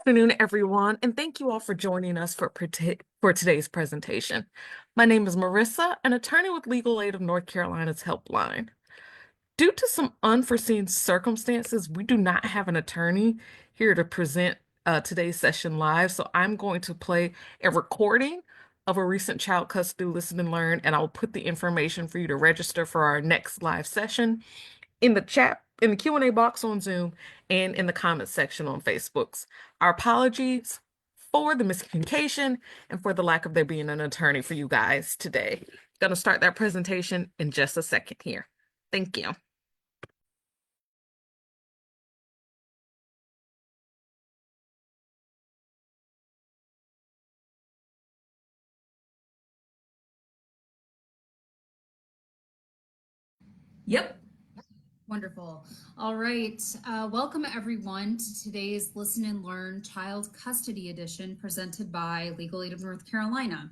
Afternoon, everyone, and thank you all for joining us for today's presentation. My name is Marissa, an attorney with Legal Aid of North Carolina's Helpline. Due to some unforeseen circumstances, we do not have an attorney here to present today's session live, so I'm going to play a recording of a recent child custody listen and learn, and I'll put the information for you to register for our next live session in the chat, in the Q&A box on Zoom, and in the comments section on Facebook's. Our apologies for the miscommunication and for the lack of there being an attorney for you guys today. Gonna start that presentation in just a second here. Thank you. Yep. Wonderful. All right. Welcome everyone to today's Listen and Learn Child Custody Edition presented by Legal Aid of North Carolina.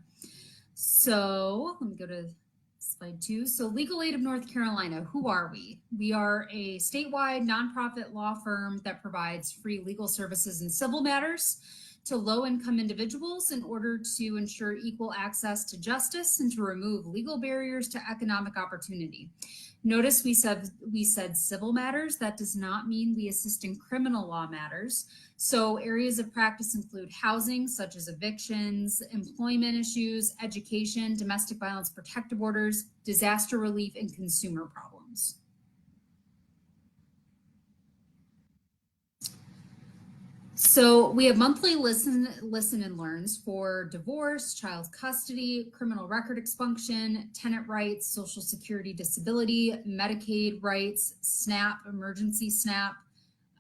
So let me go to slide 2. So Legal Aid of North Carolina, who are we? We are a statewide nonprofit law firm that provides free legal services in civil matters to low-income individuals in order to ensure equal access to justice and to remove legal barriers to economic opportunity. Notice we said civil matters. That does not mean we assist in criminal law matters. So areas of practice include housing, such as evictions, employment issues, education, domestic violence protective orders, disaster relief, and consumer problems. So we have monthly listen and learns for divorce, child custody, criminal record expunction, tenant rights, Social Security disability, Medicaid rights, SNAP, emergency SNAP,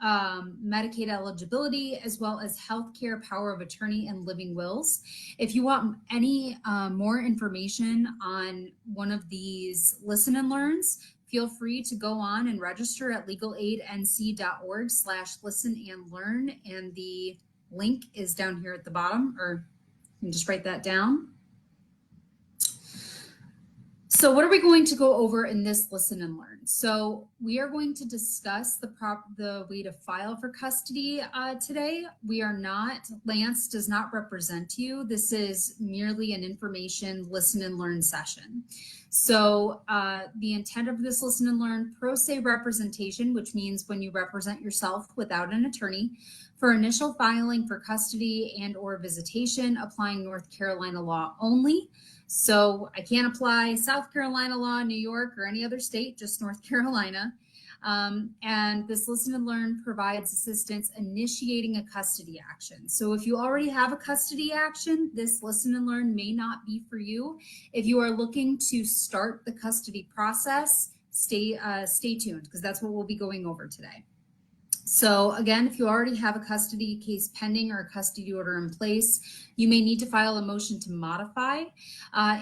Medicaid eligibility, as well as healthcare power of attorney and living wills. If you want any more information on one of these listen and learns, feel free to go on and register at legalaidnc.org/listen and learn. And the link is down here at the bottom, or you can just write that down. So what are we going to go over in this listen and learn? So we are going to discuss the way to file for custody today. Lance does not represent you. This is merely an information listen and learn session. So the intent of this listen and learn, pro se representation, which means when you represent yourself without an attorney, for initial filing for custody and or visitation, applying North Carolina law only. So I can't apply South Carolina law, New York, or any other state, just North Carolina. And this listen and learn provides assistance initiating a custody action. So if you already have a custody action, this listen and learn may not be for you. If you are looking to start the custody process, stay tuned, because that's what we'll be going over today. So again, if you already have a custody case pending or a custody order in place, you may need to file a motion to modify.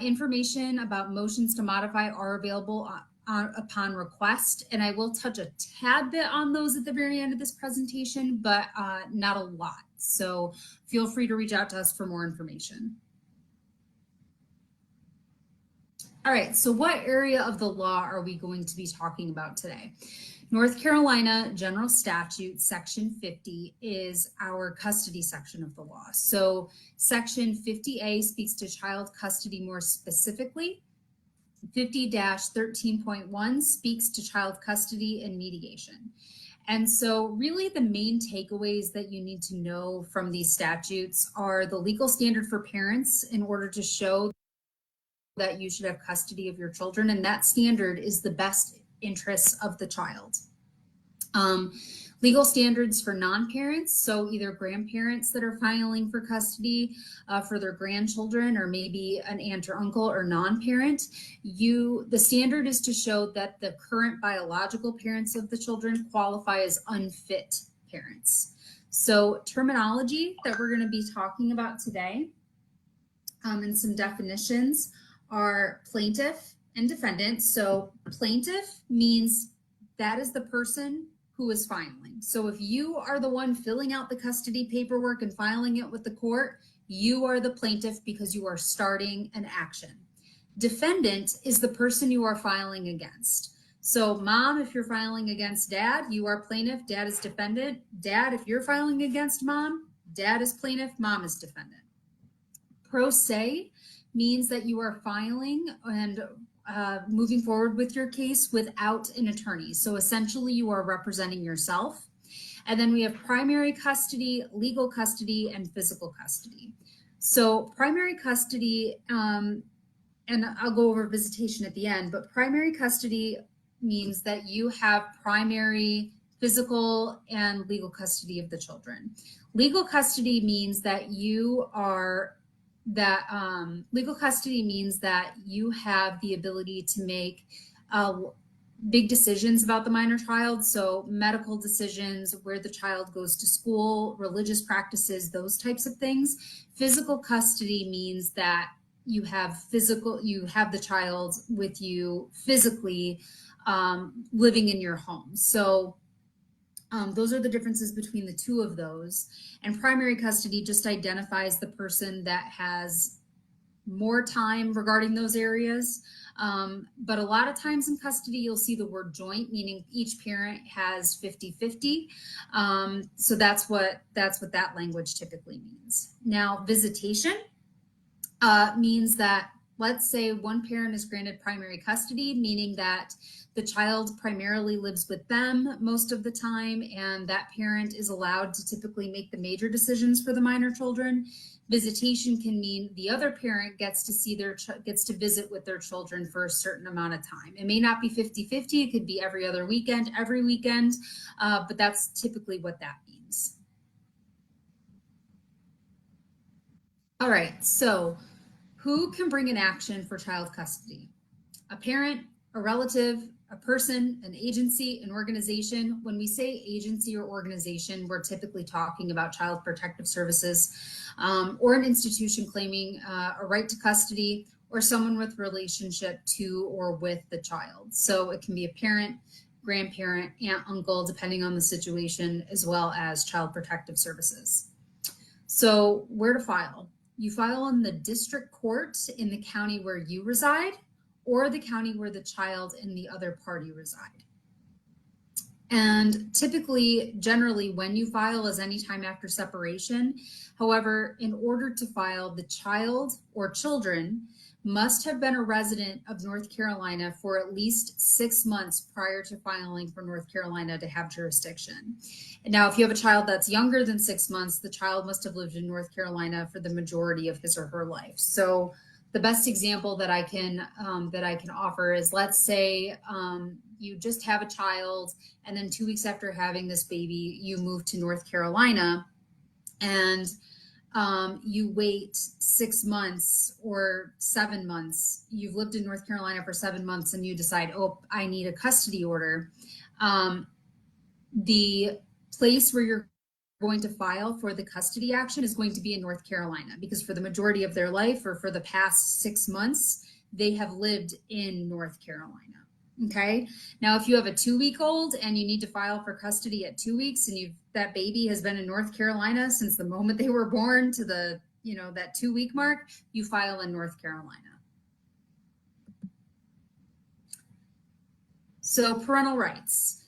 Information about motions to modify are available upon request, and I will touch a tad bit on those at the very end of this presentation, but not a lot. So feel free to reach out to us for more information. All right, so what area of the law are we going to be talking about today? North Carolina General Statute Section 50 is our custody section of the law. So Section 50A speaks to child custody more specifically. 50-13.1 speaks to child custody and mediation. And so really the main takeaways that you need to know from these statutes are the legal standard for parents in order to show that you should have custody of your children, and that standard is the best interests of the child. Legal standards for non-parents, so either grandparents that are filing for custody for their grandchildren, or maybe an aunt or uncle or non-parent. The standard is to show that the current biological parents of the children qualify as unfit parents. So terminology that we're going to be talking about today and some definitions are plaintiff and defendant. So plaintiff means that is the person who is filing. So if you are the one filling out the custody paperwork and filing it with the court, you are the plaintiff because you are starting an action. Defendant is the person you are filing against. So mom, if you're filing against dad, you are plaintiff, dad is defendant. Dad, if you're filing against mom, Dad is plaintiff, mom is defendant. Pro se means that you are filing and moving forward with your case without an attorney. So essentially you are representing yourself. And then we have primary custody, legal custody, and physical custody. So primary custody, and I'll go over visitation at the end, but primary custody means that you have primary physical and legal custody of the children. Legal custody means that legal custody means that you have the ability to make big decisions about the minor child. So medical decisions, where the child goes to school, religious practices, those types of things. Physical custody means that you have the child with you physically, living in your home. So those are the differences between the two of those. And primary custody just identifies the person that has more time regarding those areas. But a lot of times in custody, you'll see the word joint, meaning each parent has 50-50. So that's what that language typically means. Now, visitation means that, let's say one parent is granted primary custody, meaning that the child primarily lives with them most of the time, and that parent is allowed to typically make the major decisions for the minor children. Visitation can mean the other parent gets to visit with their children for a certain amount of time. It may not be 50-50, it could be every other weekend, every weekend, but that's typically what that means. All right, so who can bring an action for child custody? A parent, a relative, a person, an agency, an organization. When we say agency or organization, we're typically talking about Child Protective Services, or an institution claiming a right to custody, or someone with relationship to or with the child. So it can be a parent, grandparent, aunt, uncle, depending on the situation, as well as Child Protective Services. So where to file? You file in the district court in the county where you reside, or the county where the child and the other party reside. And typically, generally, when you file is anytime after separation. However, in order to file, the child or children must have been a resident of North Carolina for at least 6 months prior to filing for North Carolina to have jurisdiction. And now, if you have a child that's younger than 6 months, the child must have lived in North Carolina for the majority of his or her life. So the best example that I can offer is, let's say you just have a child, and then 2 weeks after having this baby, you move to North Carolina, and you wait 6 months or 7 months. You've lived in North Carolina for 7 months, and you decide, oh, I need a custody order. The place where you're going to file for the custody action is going to be in North Carolina, because for the majority of their life, or for the past 6 months, they have lived in North Carolina. Okay. Now, if you have a 2-week-old and you need to file for custody at 2 weeks, and that baby has been in North Carolina since the moment they were born to the, that 2-week mark, you file in North Carolina. So parental rights.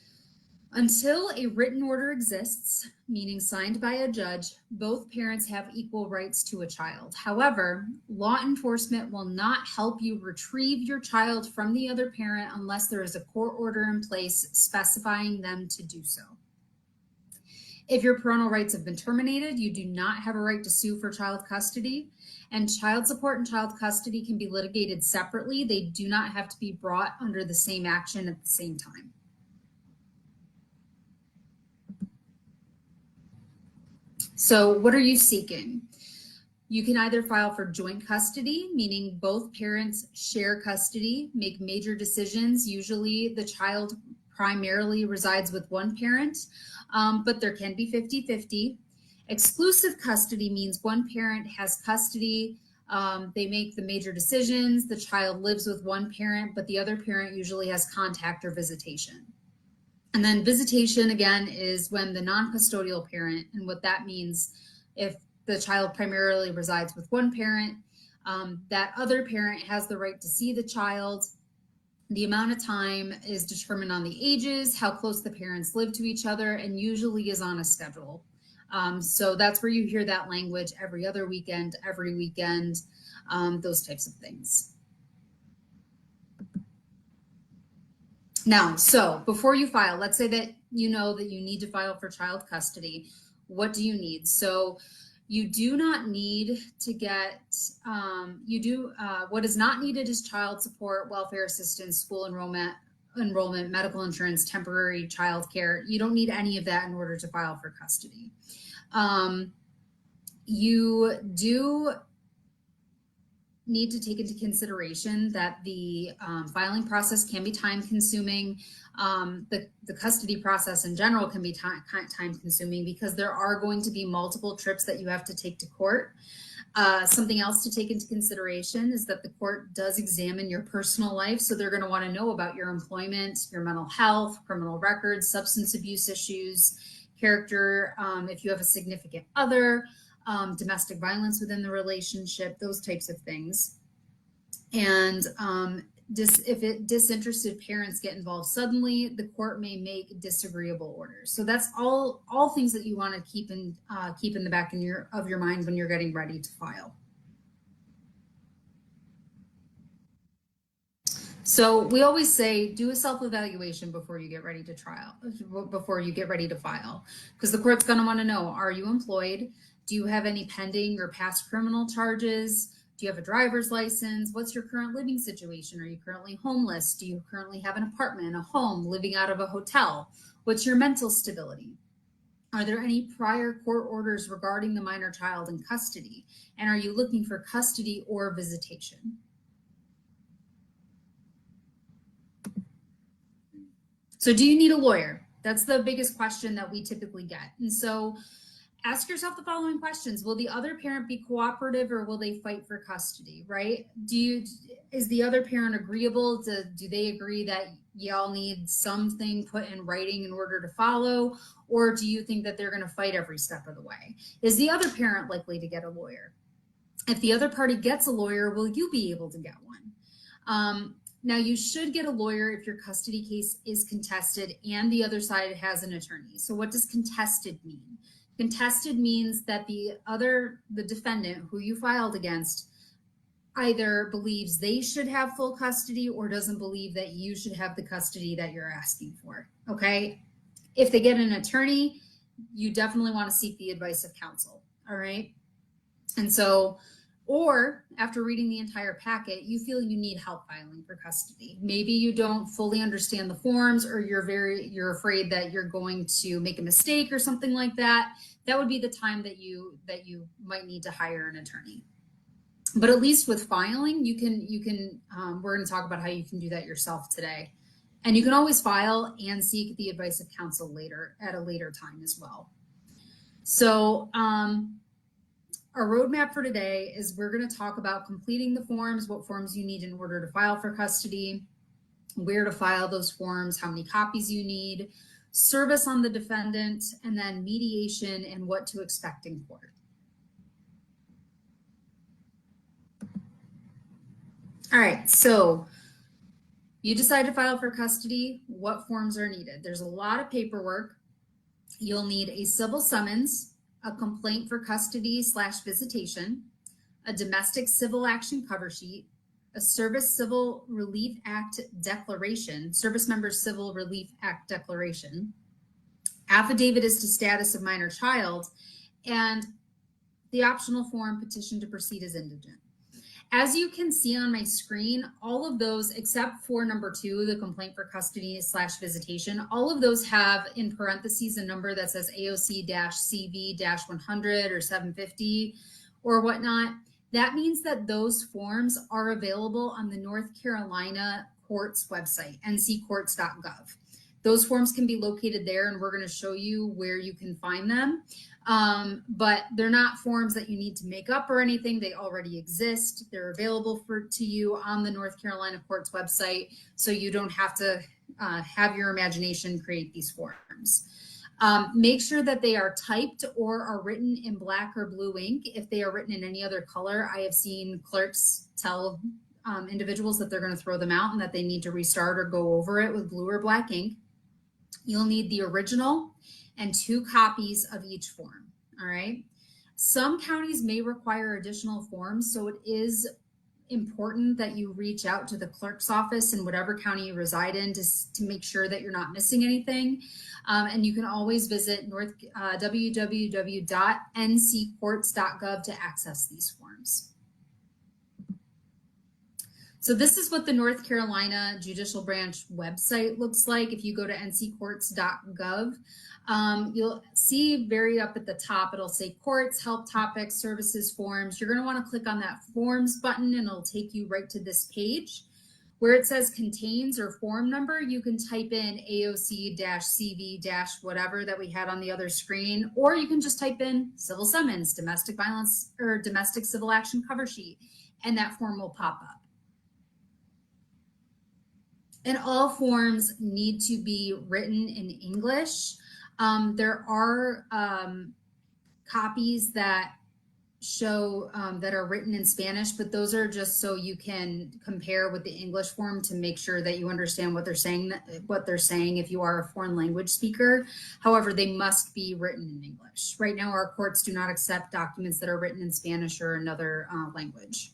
Until a written order exists, meaning signed by a judge, both parents have equal rights to a child. However, law enforcement will not help you retrieve your child from the other parent unless there is a court order in place specifying them to do so. If your parental rights have been terminated, you do not have a right to sue for child custody. And child support and child custody can be litigated separately. They do not have to be brought under the same action at the same time. So what are you seeking? You can either file for joint custody, meaning both parents share custody, make major decisions. Usually the child primarily resides with one parent, but there can be 50-50. Exclusive custody means one parent has custody. They make the major decisions. The child lives with one parent, but the other parent usually has contact or visitation. And then visitation, again, is when the non-custodial parent, and what that means, if the child primarily resides with one parent, that other parent has the right to see the child. The amount of time is determined on the ages, how close the parents live to each other, and usually is on a schedule. So that's where you hear that language every other weekend, every weekend, those types of things. Now, so before you file, let's say that you know that you need to file for child custody. What do you need? So you do not need to get, what is not needed is child support, welfare assistance, school enrollment, medical insurance, temporary child care. You don't need any of that in order to file for custody. You do need to take into consideration that the filing process can be time consuming. The custody process in general can be time consuming because there are going to be multiple trips that you have to take to court. Something else to take into consideration is that the court does examine your personal life. So they're going to want to know about your employment, your mental health, criminal records, substance abuse issues, character, if you have a significant other, domestic violence within the relationship, those types of things. And if disinterested parents get involved suddenly, the court may make disagreeable orders. So that's all things that you want to keep in the back of your mind when you're getting ready to file. So we always say, do a self-evaluation before you get ready to file, because the court's going to want to know, are you employed? Do you have any pending or past criminal charges? Do you have a driver's license? What's your current living situation? Are you currently homeless? Do you currently have an apartment, a home, living out of a hotel? What's your mental stability? Are there any prior court orders regarding the minor child in custody? And are you looking for custody or visitation? So do you need a lawyer? That's the biggest question that we typically get. And so ask yourself the following questions. Will the other parent be cooperative or will they fight for custody, right? Is the other parent agreeable? Do they agree that y'all need something put in writing in order to follow? Or do you think that they're going to fight every step of the way? Is the other parent likely to get a lawyer? If the other party gets a lawyer, will you be able to get one? Now, you should get a lawyer if your custody case is contested and the other side has an attorney. So what does contested mean? Contested means that the defendant who you filed against either believes they should have full custody or doesn't believe that you should have the custody that you're asking for, okay? If they get an attorney, you definitely want to seek the advice of counsel, all right? And so, or after reading the entire packet, you feel you need help filing for custody. Maybe you don't fully understand the forms, or you're afraid that you're going to make a mistake or something like that. That would be the time that you might need to hire an attorney. But at least with filing, you can we're going to talk about how you can do that yourself today. And you can always file and seek the advice of counsel later at a later time as well. So, our roadmap for today is we're going to talk about completing the forms, what forms you need in order to file for custody, where to file those forms, how many copies you need, service on the defendant, and then mediation and what to expect in court. All right, so you decide to file for custody. What forms are needed? There's a lot of paperwork. You'll need a civil summons, a complaint for custody/visitation, a domestic civil action cover sheet, a Service Civil Relief Act declaration, Service Member Civil Relief Act declaration, affidavit as to status of minor child, and the optional form petition to proceed as indigent. As you can see on my screen, all of those, except for number 2, the complaint for custody/visitation, all of those have in parentheses a number that says AOC-CV-100 or 750 or whatnot. That means that those forms are available on the North Carolina Courts website, nccourts.gov. Those forms can be located there, and we're going to show you where you can find them. But they're not forms that you need to make up or anything. They already exist. They're available to you on the North Carolina Courts website, so you don't have to have your imagination create these forms. Make sure that they are typed or are written in black or blue ink. If they are written in any other color, I have seen clerks tell individuals that they're going to throw them out and that they need to restart or go over it with blue or black ink. You'll need the original and 2 copies of each form. All right. Some counties may require additional forms, so it is important that you reach out to the clerk's office in whatever county you reside in to make sure that you're not missing anything. And you can always visit www.nccourts.gov to access these forms. So this is what the North Carolina Judicial Branch website looks like. If you go to nccourts.gov, you'll see very up at the top, it'll say courts, help topics, services, forms. You're going to want to click on that forms button and it'll take you right to this page. Where it says contains or form number, you can type in AOC-CV- whatever that we had on the other screen, or you can just type in civil summons, domestic violence, or domestic civil action cover sheet, and that form will pop up. And all forms need to be written in English. There are copies that show that are written in Spanish, but those are just so you can compare with the English form to make sure that you understand what they're saying if you are a foreign language speaker. However, they must be written in English. Right now, our courts do not accept documents that are written in Spanish or another language.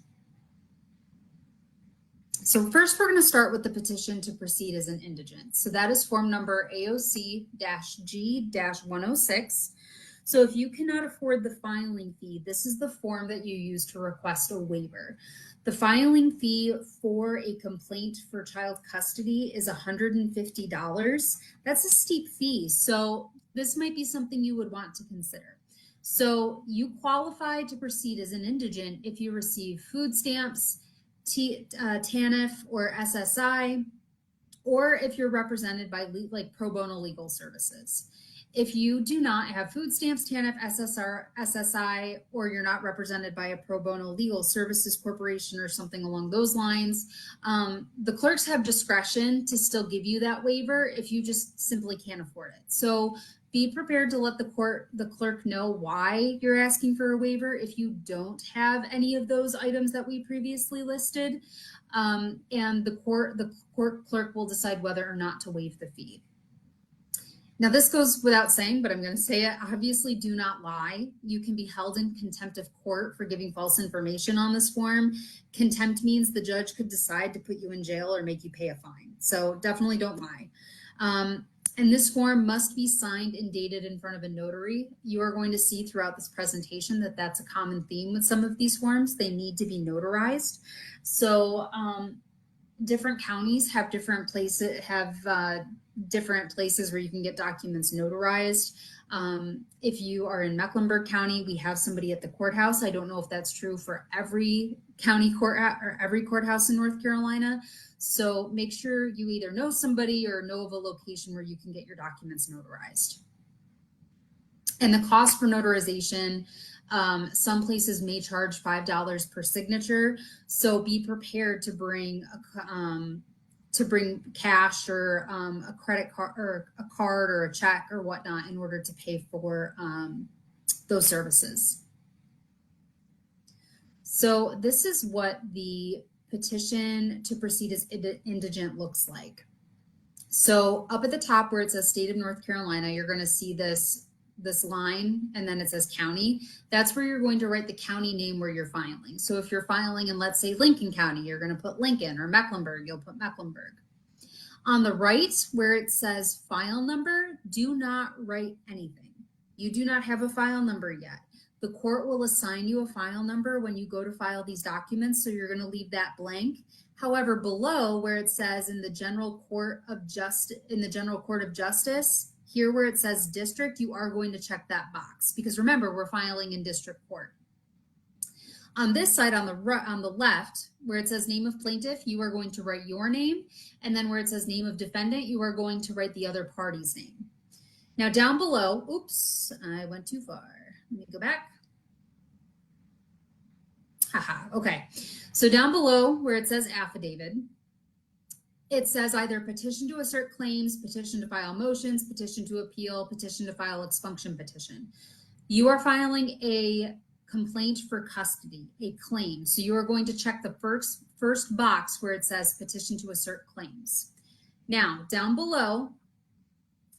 So first, we're going to start with the petition to proceed as an indigent. So that is form number AOC-G-106. So if you cannot afford the filing fee, this is the form that you use to request a waiver. The filing fee for a complaint for child custody is $150. That's a steep fee. So this might be something you would want to consider. So you qualify to proceed as an indigent if you receive food stamps, TANF or SSI, or if you're represented by like pro bono legal services. If you do not have food stamps, TANF, SSI, or you're not represented by a pro bono legal services corporation or something along those lines, the clerks have discretion to still give you that waiver if you just simply can't afford it. So be prepared to let the clerk know why you're asking for a waiver if you don't have any of those items that we previously listed, and the court clerk will decide whether or not to waive the fee. Now, this goes without saying, but I'm going to say it. Obviously, do not lie. You can be held in contempt of court for giving false information on this form. Contempt means the judge could decide to put you in jail or make you pay a fine. So definitely don't lie. And this form must be signed and dated in front of a notary. You are going to see throughout this presentation that that's a common theme with some of these forms. They need to be notarized. So different counties have different places, different places where you can get documents notarized. If you are in Mecklenburg County, we have somebody at the courthouse. I don't know if that's true for every county court or every courthouse in North Carolina. So make sure you either know somebody or know of a location where you can get your documents notarized. And the cost for notarization, some places may charge $5 per signature. So be prepared to bring cash or a credit card or a card or a check or whatnot in order to pay for those services. So this is what the petition to proceed as indigent looks like. So up at the top where it says state of North Carolina, you're going to see this line, and then it says county. That's where you're going to write the county name where you're filing. So if you're filing in, let's say, Lincoln County, you're going to put Lincoln, or Mecklenburg, you'll put Mecklenburg. On the right where it says file number, do not write anything. You do not have a file number yet. The court will assign you a file number when you go to file these documents, so you're going to leave that blank. However, below where it says in the General Court of Justice, here where it says district, you are going to check that box because remember, we're filing in district court. On this side, on the left, where it says name of plaintiff, you are going to write your name, and then where it says name of defendant, you are going to write the other party's name. Now down below, oops, I went too far. Let me go back. Okay. So down below where it says affidavit, it says either petition to assert claims, petition to file motions, petition to appeal, petition to file expunction petition. You are filing a complaint for custody, a claim. So you are going to check the first box where it says petition to assert claims. Now, down below,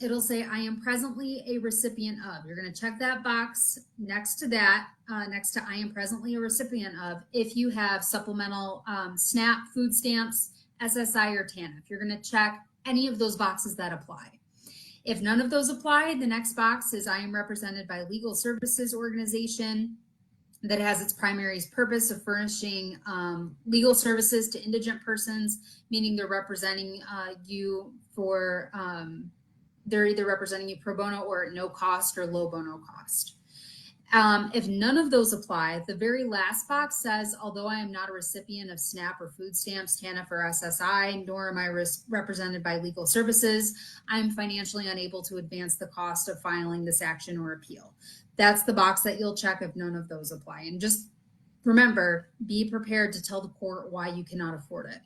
it'll say, I am presently a recipient of. You're going to check that box next to that, next to I am presently a recipient of, if you have supplemental SNAP, food stamps, SSI, or TANF. You're going to check any of those boxes that apply. If none of those apply, the next box is I am represented by a legal services organization that has its primary purpose of furnishing legal services to indigent persons, meaning they're representing you for, they're either representing you pro bono or at no cost or low bono cost. If none of those apply, the very last box says, although I am not a recipient of SNAP or food stamps, TANF, or SSI, nor am I represented by legal services, I'm financially unable to advance the cost of filing this action or appeal. That's the box that you'll check if none of those apply. And just remember, be prepared to tell the court why you cannot afford it.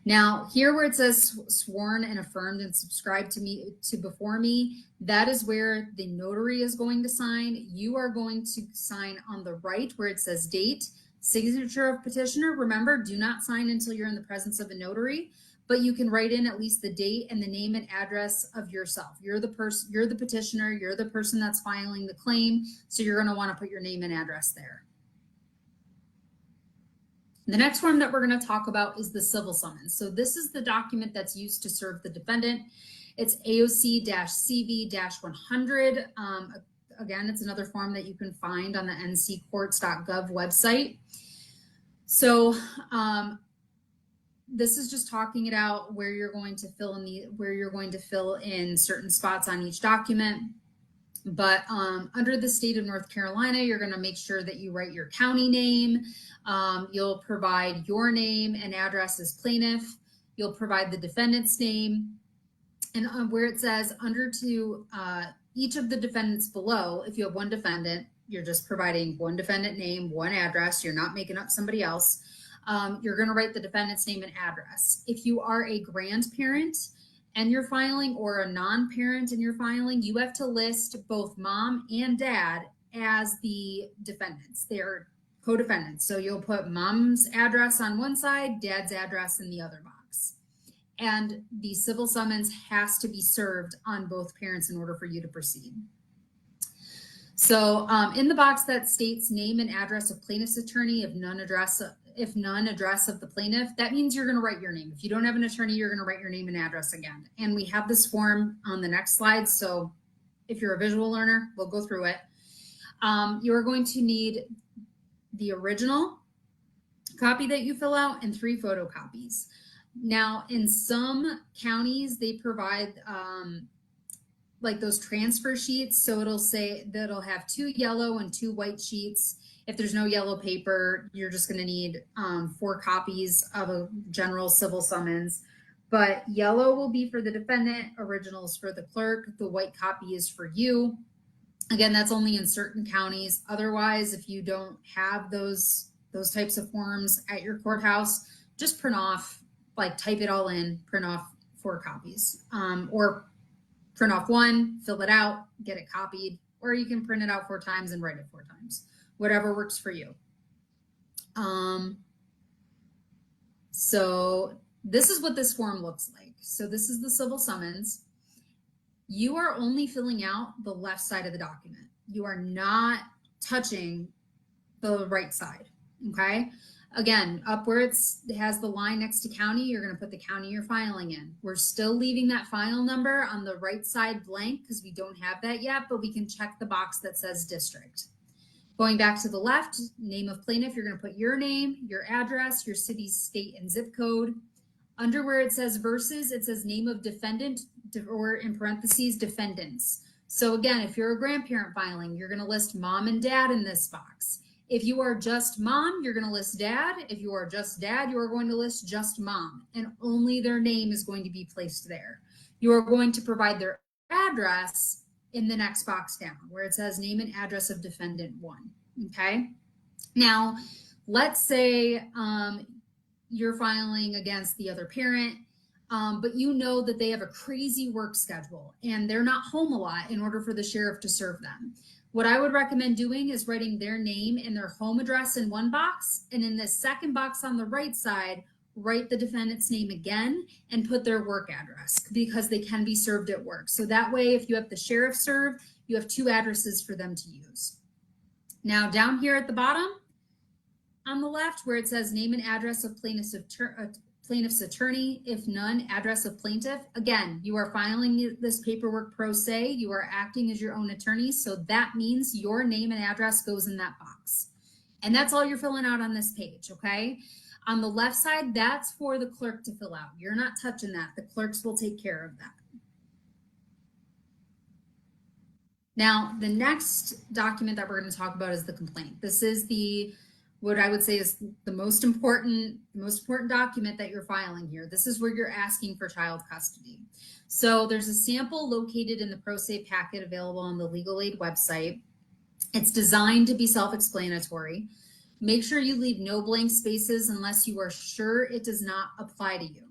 Now, here where it says sworn and affirmed and subscribed to before me, that is where the notary is going to sign. You are going to sign on the right where it says date, signature of petitioner. Remember, do not sign until you're in the presence of a notary, but you can write in at least the date and the name and address of yourself. You're the person, you're the petitioner, you're the person that's filing the claim, so you're going to want to put your name and address there. The next form that we're going to talk about is the civil summons. So this is the document that's used to serve the defendant. It's AOC-CV-100. Again, it's another form that you can find on the nccourts.gov website. So this is just talking it out where you're going to fill in certain spots on each document. But under the state of North Carolina, you're going to make sure that you write your county name. You'll provide your name and address as plaintiff. You'll provide the defendant's name. And where it says under to each of the defendants below, if you have one defendant, you're just providing one defendant name, one address. You're not making up somebody else. You're going to write the defendant's name and address. If you are a grandparent and you're filing, or a non-parent and you're filing, you have to list both mom and dad as the defendants. They're co-defendants. So you'll put mom's address on one side, dad's address in the other box. And the civil summons has to be served on both parents in order for you to proceed. So in the box that states name and address of plaintiff's attorney, if none address of the plaintiff, that means you're going to write your name. If you don't have an attorney, you're going to write your name and address again. And we have this form on the next slide. So if you're a visual learner, we'll go through it. You're going to need the original copy that you fill out and 3 photocopies. Now, in some counties, they provide like those transfer sheets. So it'll say that it'll have 2 yellow and 2 white sheets. If there's no yellow paper, you're just going to need 4 copies of a general civil summons. But yellow will be for the defendant, originals for the clerk, the white copy is for you. Again, that's only in certain counties. Otherwise, if you don't have those types of forms at your courthouse, just print off, like type it all in, print off 4 copies. Or print off 1, fill it out, get it copied, or you can print it out 4 times and write it 4 times. Whatever works for you. So this is what this form looks like. So this is the civil summons. You are only filling out the left side of the document. You are not touching the right side, okay? Again, up where it has the line next to county, you're gonna put the county you're filing in. We're still leaving that file number on the right side blank because we don't have that yet, but we can check the box that says district. Going back to the left, name of plaintiff, you're going to put your name, your address, your city, state, and zip code. Under where it says versus, it says name of defendant, or in parentheses, defendants. So again, if you're a grandparent filing, you're going to list mom and dad in this box. If you are just mom, you're going to list dad. If you are just dad, you are going to list just mom, and only their name is going to be placed there. You are going to provide their address in the next box down where it says name and address of defendant 1. Okay. Now, let's say you're filing against the other parent, but you know that they have a crazy work schedule and they're not home a lot in order for the sheriff to serve them. What I would recommend doing is writing their name and their home address in one box, and in the second box on the right side, write the defendant's name again, and put their work address because they can be served at work. So that way, if you have the sheriff serve, you have 2 addresses for them to use. Now down here at the bottom, on the left where it says name and address of plaintiff's attorney, if none, address of plaintiff. Again, you are filing this paperwork pro se. You are acting as your own attorney. So that means your name and address goes in that box. And that's all you're filling out on this page, okay? On the left side, that's for the clerk to fill out. You're not touching that. The clerks will take care of that. Now, the next document that we're going to talk about is the complaint. This is what I would say is the most important document that you're filing here. This is where you're asking for child custody. So there's a sample located in the pro se packet available on the Legal Aid website. It's designed to be self-explanatory. Make sure you leave no blank spaces unless you are sure it does not apply to you.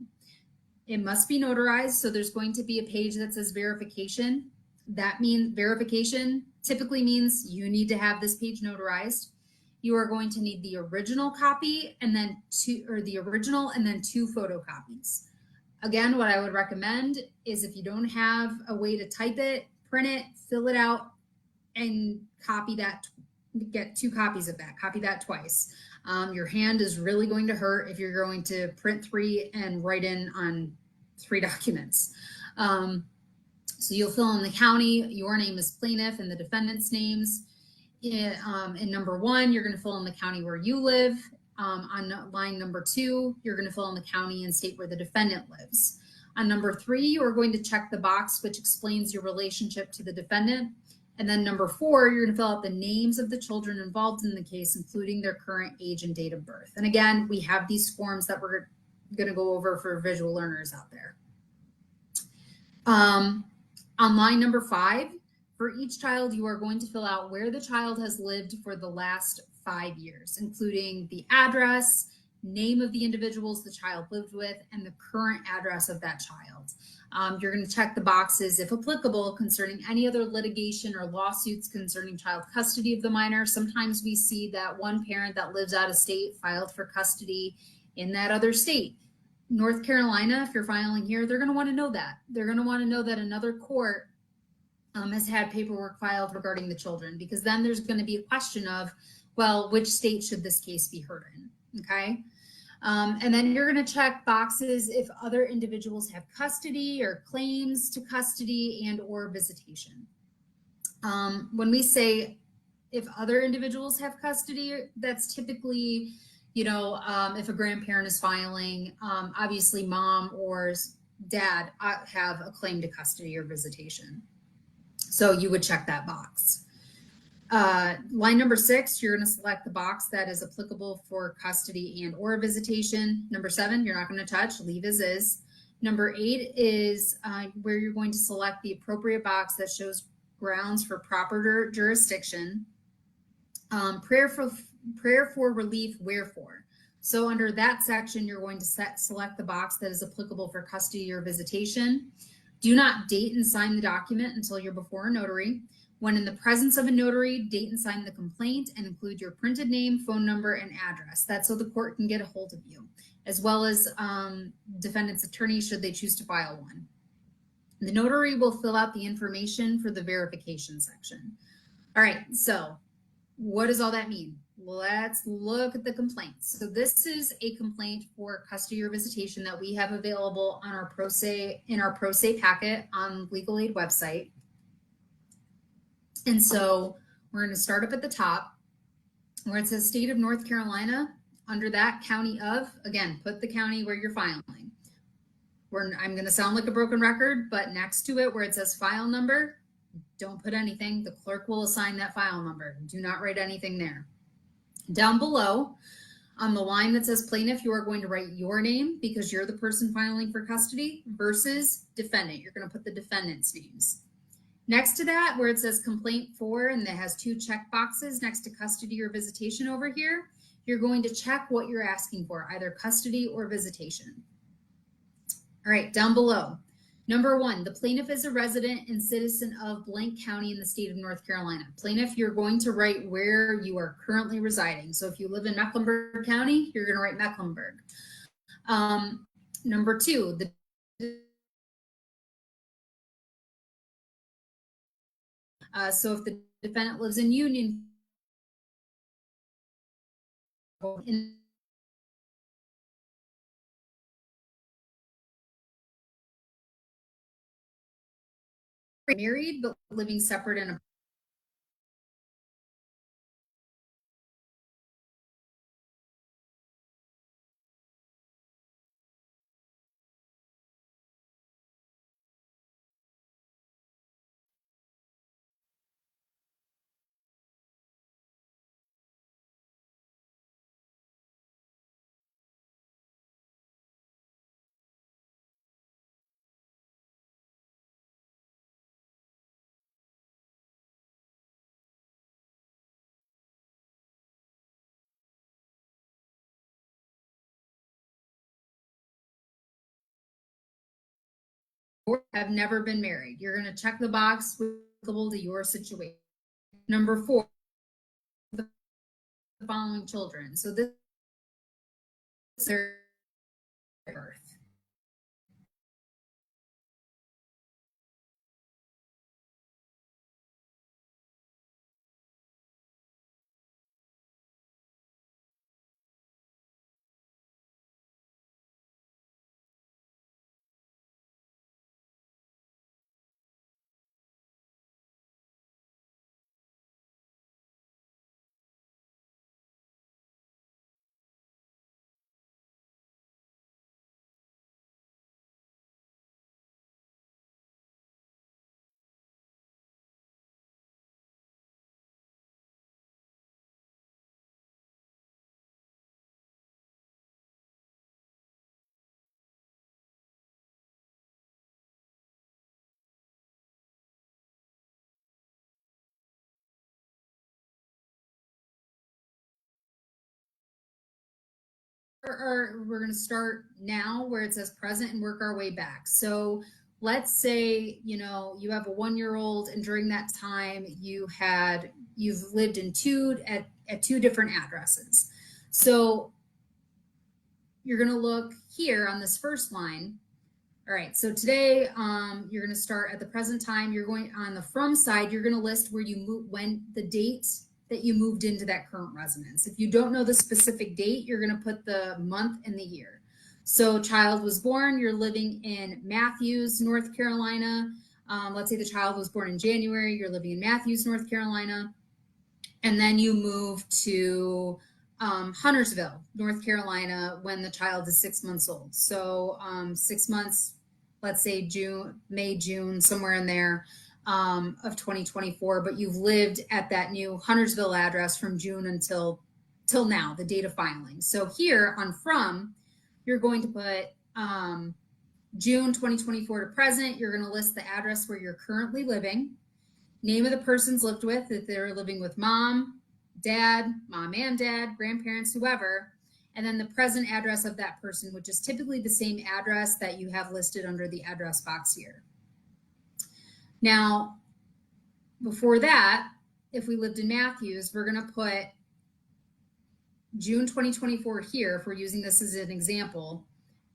It must be notarized, so there's going to be a page that says verification. That means verification typically means you need to have this page notarized. You are going to need the original copy and then 2 photocopies. Again, what I would recommend is if you don't have a way to type it, print it, fill it out, and copy that. Get 2 copies of that. Copy that twice. Your hand is really going to hurt if you're going to print 3 and write in on 3 documents. So you'll fill in the county, your name is plaintiff, and the defendant's names. In number 1, you're going to fill in the county where you live. On line number 2, you're going to fill in the county and state where the defendant lives. On number 3, you are going to check the box which explains your relationship to the defendant. And then number 4, you're going to fill out the names of the children involved in the case, including their current age and date of birth. And again, we have these forms that we're going to go over for visual learners out there. On line number 5, for each child, you are going to fill out where the child has lived for the last 5 years, including the address, name of the individuals the child lived with, and the current address of that child. You're going to check the boxes, if applicable, concerning any other litigation or lawsuits concerning child custody of the minor. Sometimes we see that one parent that lives out of state filed for custody in that other state. North Carolina, if you're filing here, they're going to want to know that. They're going to want to know that another court has had paperwork filed regarding the children, because then there's going to be a question of, well, which state should this case be heard in? Okay. And then you're going to check boxes if other individuals have custody or claims to custody and or visitation. When we say if other individuals have custody, that's typically, if a grandparent is filing, obviously mom or dad have a claim to custody or visitation. So you would check that box. Line number 6, you're going to select the box that is applicable for custody and or visitation. Number 7, you're not going to touch, leave as is. Number 8 is where you're going to select the appropriate box that shows grounds for proper jurisdiction. Prayer for relief, wherefore. So under that section, you're going to select the box that is applicable for custody or visitation. Do not date and sign the document until you're before a notary. When in the presence of a notary, date and sign the complaint and include your printed name, phone number, and address. That's so the court can get a hold of you, as well as defendant's attorney should they choose to file one. The notary will fill out the information for the verification section. All right, so what does all that mean? Let's look at the complaints. So this is a complaint for custody or visitation that we have available on our pro se packet on Legal Aid website. And so we're going to start up at the top where it says state of North Carolina. Under that, county of, again, put the county where you're filing. I'm going to sound like a broken record, but next to it where it says file number, don't put anything. The clerk will assign that file number. Do not write anything there. Down below, on the line that says plaintiff, you are going to write your name because you're the person filing for custody versus defendant. You're going to put the defendant's names. Next to that, where it says complaint for, and that has 2 check boxes next to custody or visitation over here, you're going to check what you're asking for, either custody or visitation. All right, down below. Number 1, the plaintiff is a resident and citizen of blank county in the state of North Carolina. Plaintiff, you're going to write where you are currently residing. So if you live in Mecklenburg County, you're going to write Mecklenburg. Number two, so if the defendant lives in union, married but living separate in a or have never been married. You're going to check the box applicable to your situation. Number four, the following children. So this is their birth. Or we're going to start now where it says present and work our way back. So let's say, you know, you have a 1-year-old and during that time you've lived in at two different addresses. So you're going to look here on this first line. All right, so today you're going to start at the present time. You're going on the from side, you're going to list where you move, when the date that you moved into that current residence. If you don't know the specific date, you're going to put the month and the year. So child was born, you're living in Matthews, North Carolina. Let's say the child was born in January, you're living in Matthews, North Carolina. And then you move to Huntersville, North Carolina, when the child is 6 months old. So 6 months, let's say May, June, somewhere in there of 2024. But you've lived at that new Huntersville address from June till now, the date of filing. So here on from, you're going to put June 2024 to present. You're going to list the address where you're currently living, name of the persons lived with, if they're living with mom and dad, grandparents, whoever, and then the present address of that person, which is typically the same address that you have listed under the address box here. Now, before that, if we lived in Matthews, we're going to put June 2024 here, if we're using this as an example,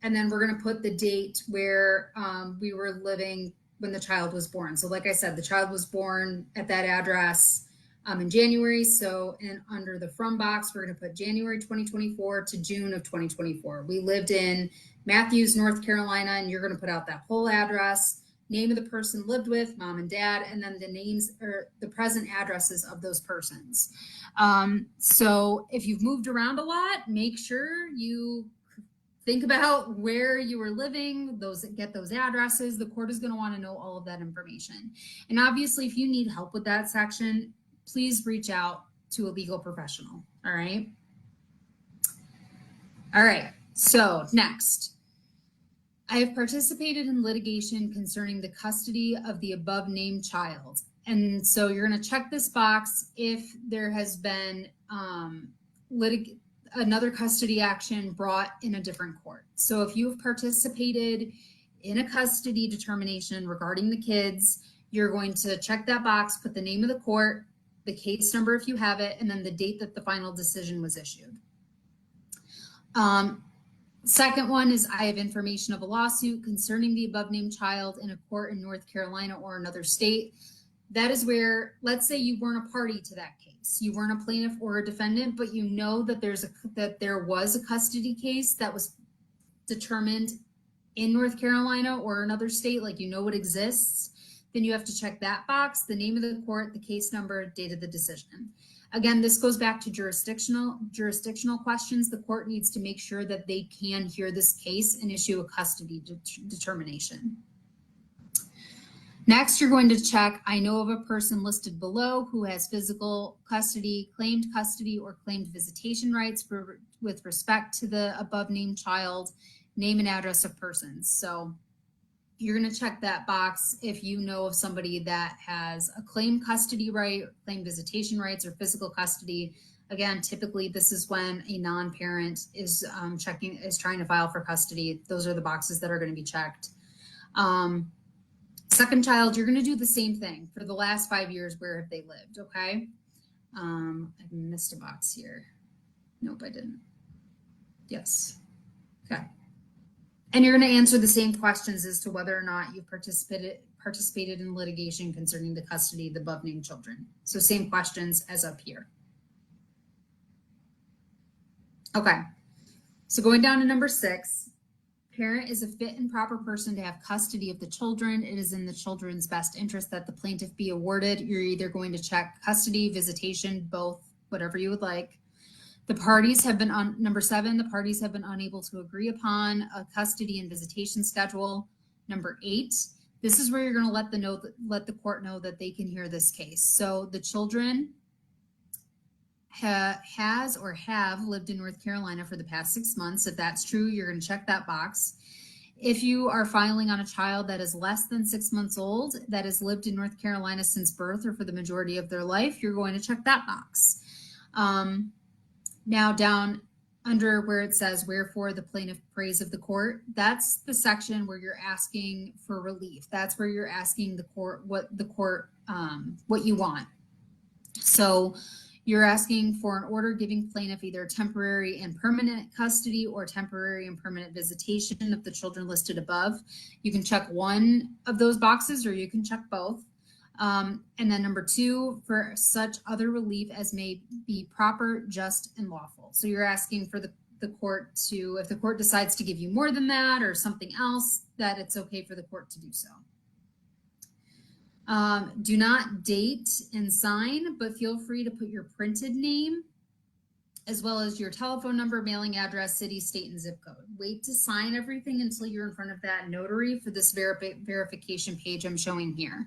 and then we're going to put the date where we were living when the child was born. So like I said, the child was born at that address in January. So under the from box, we're going to put January 2024 to June of 2024. We lived in Matthews, North Carolina, and you're going to put out that whole address, name of the person lived with, mom and dad, and then the names or the present addresses of those persons. So if you've moved around a lot, make sure you think about where you were living, get those addresses. The court is going to want to know all of that information. And obviously, if you need help with that section, please reach out to a legal professional. All right. All right. So next, I have participated in litigation concerning the custody of the above named child. And so you're going to check this box if there has been another custody action brought in a different court. So if you've participated in a custody determination regarding the kids, you're going to check that box, put the name of the court, the case number if you have it, and then the date that the final decision was issued. Second one is I have information of a lawsuit concerning the above named child in a court in North Carolina or another state. That is where, let's say you weren't a party to that case. You weren't a plaintiff or a defendant, but you know that there was a custody case that was determined in North Carolina or another state, like you know it exists. Then you have to check that box, the name of the court, the case number, date of the decision. Again, this goes back to jurisdictional questions. The court needs to make sure that they can hear this case and issue a custody determination. Next, you're going to check, I know of a person listed below who has physical custody, or claimed visitation rights with respect to the above named child, name and address of persons. So you're going to check that box if you know of somebody that has a claimed custody right, claimed visitation rights, or physical custody. Again, typically this is when a non-parent is trying to file for custody. Those are the boxes that are going to be checked. Second child, you're going to do the same thing. For the last 5 years, where have they lived? Okay. I missed a box here. Nope, I didn't. Yes. Okay. And you're going to answer the same questions as to whether or not you've participated in litigation concerning the custody of the above named children. So same questions as up here. Okay. So going down to number 6, parent is a fit and proper person to have custody of the children. It is in the children's best interest that the plaintiff be awarded. You're either going to check custody, visitation, both, whatever you would like. The parties have been on number 7. The parties have been unable to agree upon a custody and visitation schedule. Number 8. This is where you're going to let the court know that they can hear this case. So the children has or have lived in North Carolina for the past 6 months. If that's true, you're going to check that box. If you are filing on a child that is less than 6 months old, that has lived in North Carolina since birth or for the majority of their life, you're going to check that box. Now down under where it says, wherefore the plaintiff prays of the court, that's the section where you're asking for relief. That's where you're asking the court what you want. So you're asking for an order giving plaintiff either temporary and permanent custody or temporary and permanent visitation of the children listed above. You can check one of those boxes or you can check both. And then number 2, for such other relief as may be proper, just, and lawful. So you're asking for the court to, if the court decides to give you more than that or something else, that it's okay for the court to do so. Do not date and sign, but feel free to put your printed name as well as your telephone number, mailing address, city, state, and zip code. Wait to sign everything until you're in front of that notary for this verification page I'm showing here.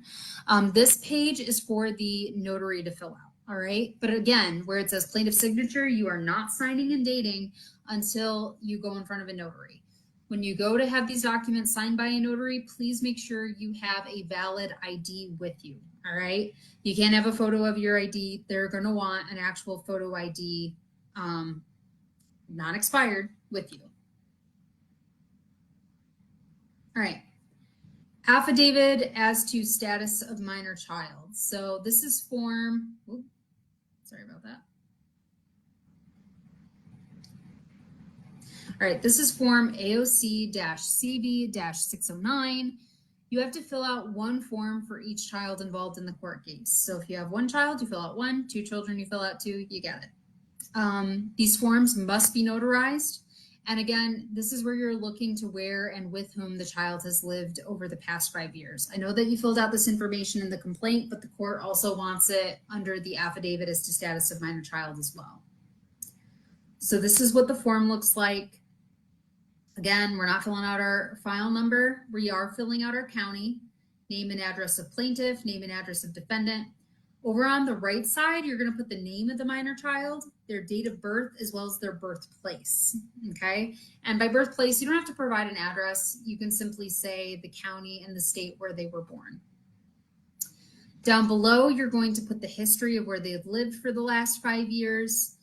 This page is for the notary to fill out, all right? But again, where it says plaintiff signature, you are not signing and dating until you go in front of a notary. When you go to have these documents signed by a notary, please make sure you have a valid ID with you, all right? You can't have a photo of your ID. They're gonna want an actual photo ID, non-expired, with you. All right. Affidavit as to status of minor child. So this is form, sorry about that. All right, this is form AOC-CV-609. You have to fill out one form for each child involved in the court case. So if you have one child, you fill out 1, 2 children, you fill out 2, you get it. These forms must be notarized. And again, this is where you're looking to where and with whom the child has lived over the past 5 years. I know that you filled out this information in the complaint, but the court also wants it under the affidavit as to status of minor child as well. So this is what the form looks like. Again, we're not filling out our file number. We are filling out our county, name and address of plaintiff, name and address of defendant. Over on the right side, you're going to put the name of the minor child, their date of birth, as well as their birthplace, okay? And by birthplace, you don't have to provide an address. You can simply say the county and the state where they were born. Down below, you're going to put the history of where they've lived for the last 5 years.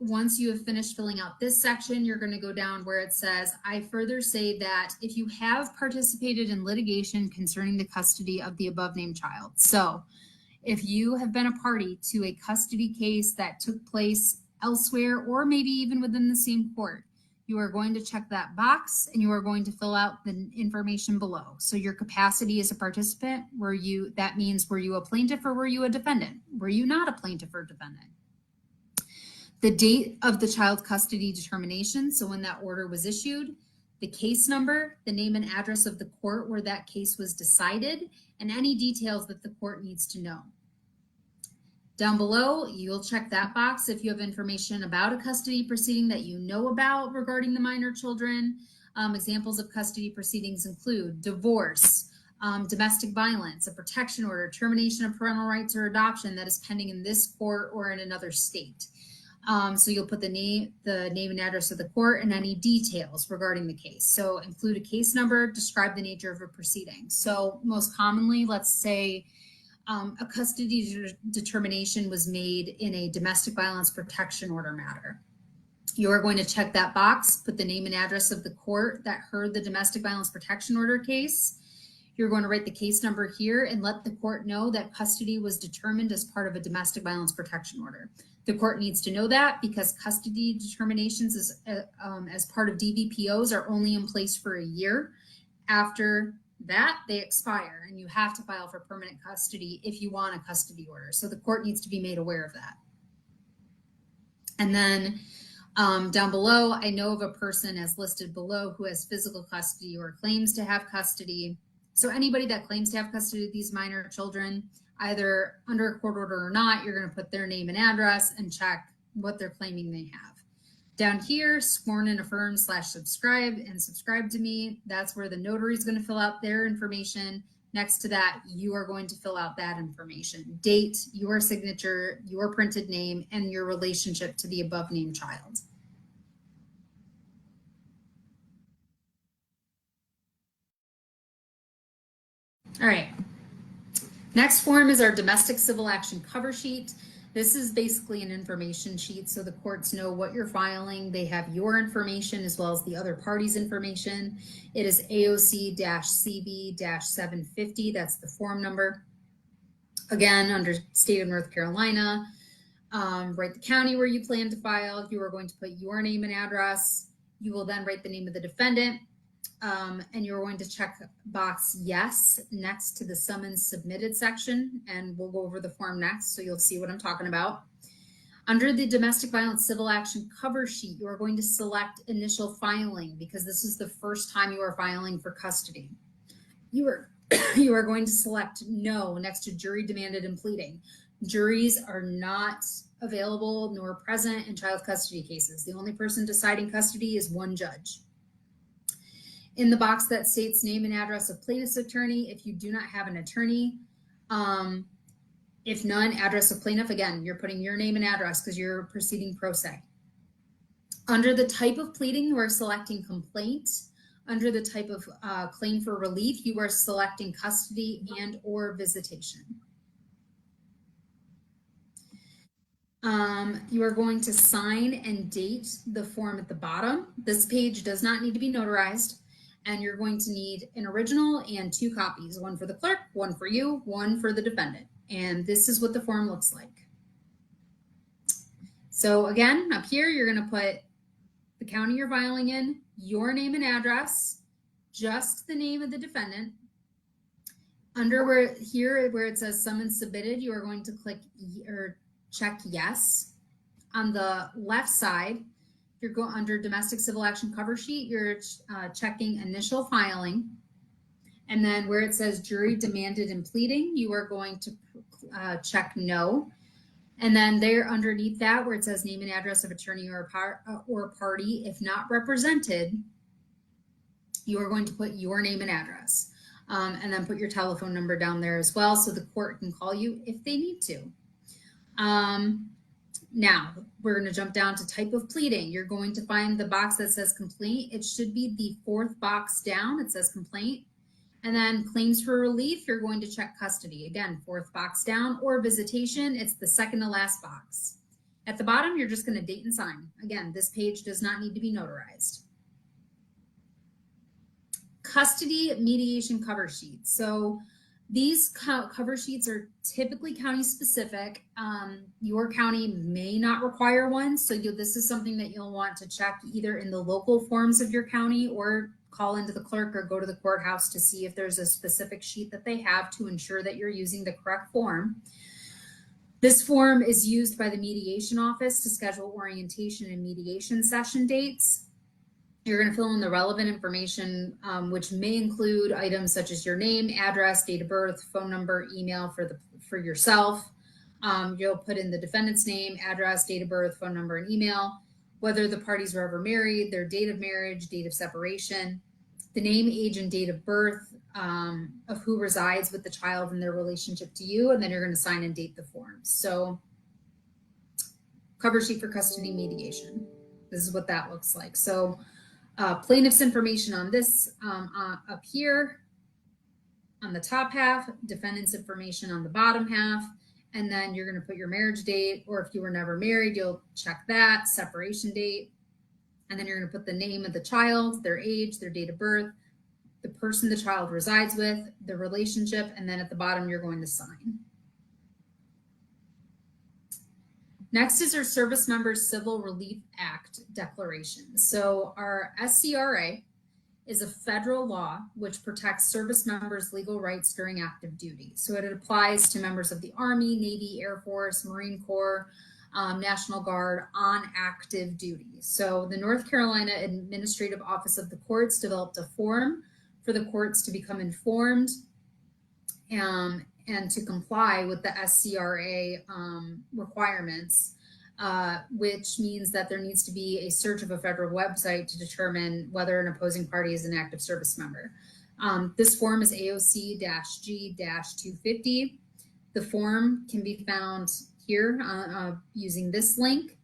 Once you have finished filling out this section, you're going to go down where it says, I further say that if you have participated in litigation concerning the custody of the above named child. So if you have been a party to a custody case that took place elsewhere or maybe even within the same court, you are going to check that box and you are going to fill out the information below. So your capacity as a participant, that means were you a plaintiff or were you a defendant? Were you not a plaintiff or defendant? The date of the child custody determination, so when that order was issued, the case number, the name and address of the court where that case was decided, and any details that the court needs to know. Down below, you'll check that box if you have information about a custody proceeding that you know about regarding the minor children. Examples of custody proceedings include divorce, domestic violence, a protection order, termination of parental rights, or adoption that is pending in this court or in another state. So you'll put the name and address of the court and any details regarding the case. So include a case number, describe the nature of a proceeding. So most commonly, let's say a custody determination was made in a domestic violence protection order matter. You are going to check that box, put the name and address of the court that heard the domestic violence protection order case. You're going to write the case number here and let the court know that custody was determined as part of a domestic violence protection order. The court needs to know that because custody determinations as part of DVPOs are only in place for a year. After that, they expire and you have to file for permanent custody if you want a custody order. So the court needs to be made aware of that. And then down below, I know of a person as listed below who has physical custody or claims to have custody. So anybody that claims to have custody of these minor children, either under a court order or not, you're going to put their name and address and check what they're claiming they have. Down here, sworn and affirm / subscribe and subscribe to me. That's where the notary is going to fill out their information. Next to that, you are going to fill out that information. Date, your signature, your printed name, and your relationship to the above named child. All right. Next form is our domestic civil action cover sheet. This is basically an information sheet so the courts know what you're filing. They have your information as well as the other party's information. It is AOC-CB-750. That's the form number. Again, under state of North Carolina, write the county where you plan to file. You are going to put your name and address. You will then write the name of the defendant. And you're going to check box yes next to the summons submitted section, and we'll go over the form next so you'll see what I'm talking about. Under the domestic violence civil action cover sheet, you are going to select initial filing because this is the first time you are filing for custody. You are going to select no next to jury demanded and pleading. Juries are not available nor present in child custody cases. The only person deciding custody is one judge. In the box that states name and address of plaintiff's attorney, if you do not have an attorney, if none, address of plaintiff, again, you're putting your name and address because you're proceeding pro se. Under the type of pleading, you are selecting complaint. Under the type of claim for relief, you are selecting custody and or visitation. You are going to sign and date the form at the bottom. This page does not need to be notarized. And you're going to need an original and 2 copies, one for the clerk, one for you, one for the defendant. And this is what the form looks like. So again, up here, you're going to put the county you're filing in, your name and address, just the name of the defendant. Under where it says summons submitted, you are going to click or check yes. On the left side, you're going under domestic civil action cover sheet, you're checking initial filing. And then where it says jury demanded and pleading, you are going to check no. And then there underneath that where it says name and address of attorney or party, if not represented, you are going to put your name and address. And then put your telephone number down there as well so the court can call you if they need to. Now, we're going to jump down to type of pleading. You're going to find the box that says complaint. It should be the 4th box down. It says complaint. And then claims for relief, you're going to check custody. Again, 4th box down, or visitation, it's the 2nd to last box. At the bottom, you're just going to date and sign. Again, this page does not need to be notarized. Custody mediation cover sheet. So These cover sheets are typically county specific. Your county may not require one, so this is something that you'll want to check either in the local forms of your county or call into the clerk or go to the courthouse to see if there's a specific sheet that they have to ensure that you're using the correct form. This form is used by the mediation office to schedule orientation and mediation session dates. You're going to fill in the relevant information, which may include items such as your name, address, date of birth, phone number, email for yourself. You'll put in the defendant's name, address, date of birth, phone number, and email, whether the parties were ever married, their date of marriage, date of separation, the name, age, and date of birth of who resides with the child in their relationship to you, and then you're going to sign and date the forms. So, cover sheet for custody mediation. This is what that looks like. So, plaintiff's information on this up here on the top half, defendant's information on the bottom half, and then you're going to put your marriage date, or if you were never married, you'll check that, separation date, and then you're going to put the name of the child, their age, their date of birth, the person the child resides with, the relationship, and then at the bottom you're going to sign. Next is our Service Members Civil Relief Act declaration. So our SCRA is a federal law which protects service members' legal rights during active duty. So it applies to members of the Army, Navy, Air Force, Marine Corps, National Guard on active duty. So the North Carolina Administrative Office of the Courts developed a form for the courts to become informed and to comply with the SCRA requirements, which means that there needs to be a search of a federal website to determine whether an opposing party is an active service member. This form is AOC-G-250. The form can be found here using this link.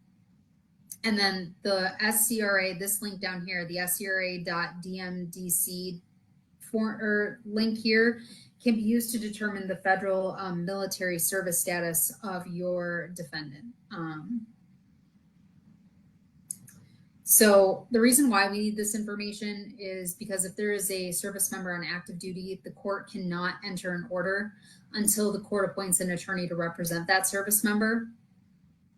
And then the SCRA, this link down here, the scra.dmdc link here, can be used to determine the federal military service status of your defendant. So the reason why we need this information is because if there is a service member on active duty, the court cannot enter an order until the court appoints an attorney to represent that service member.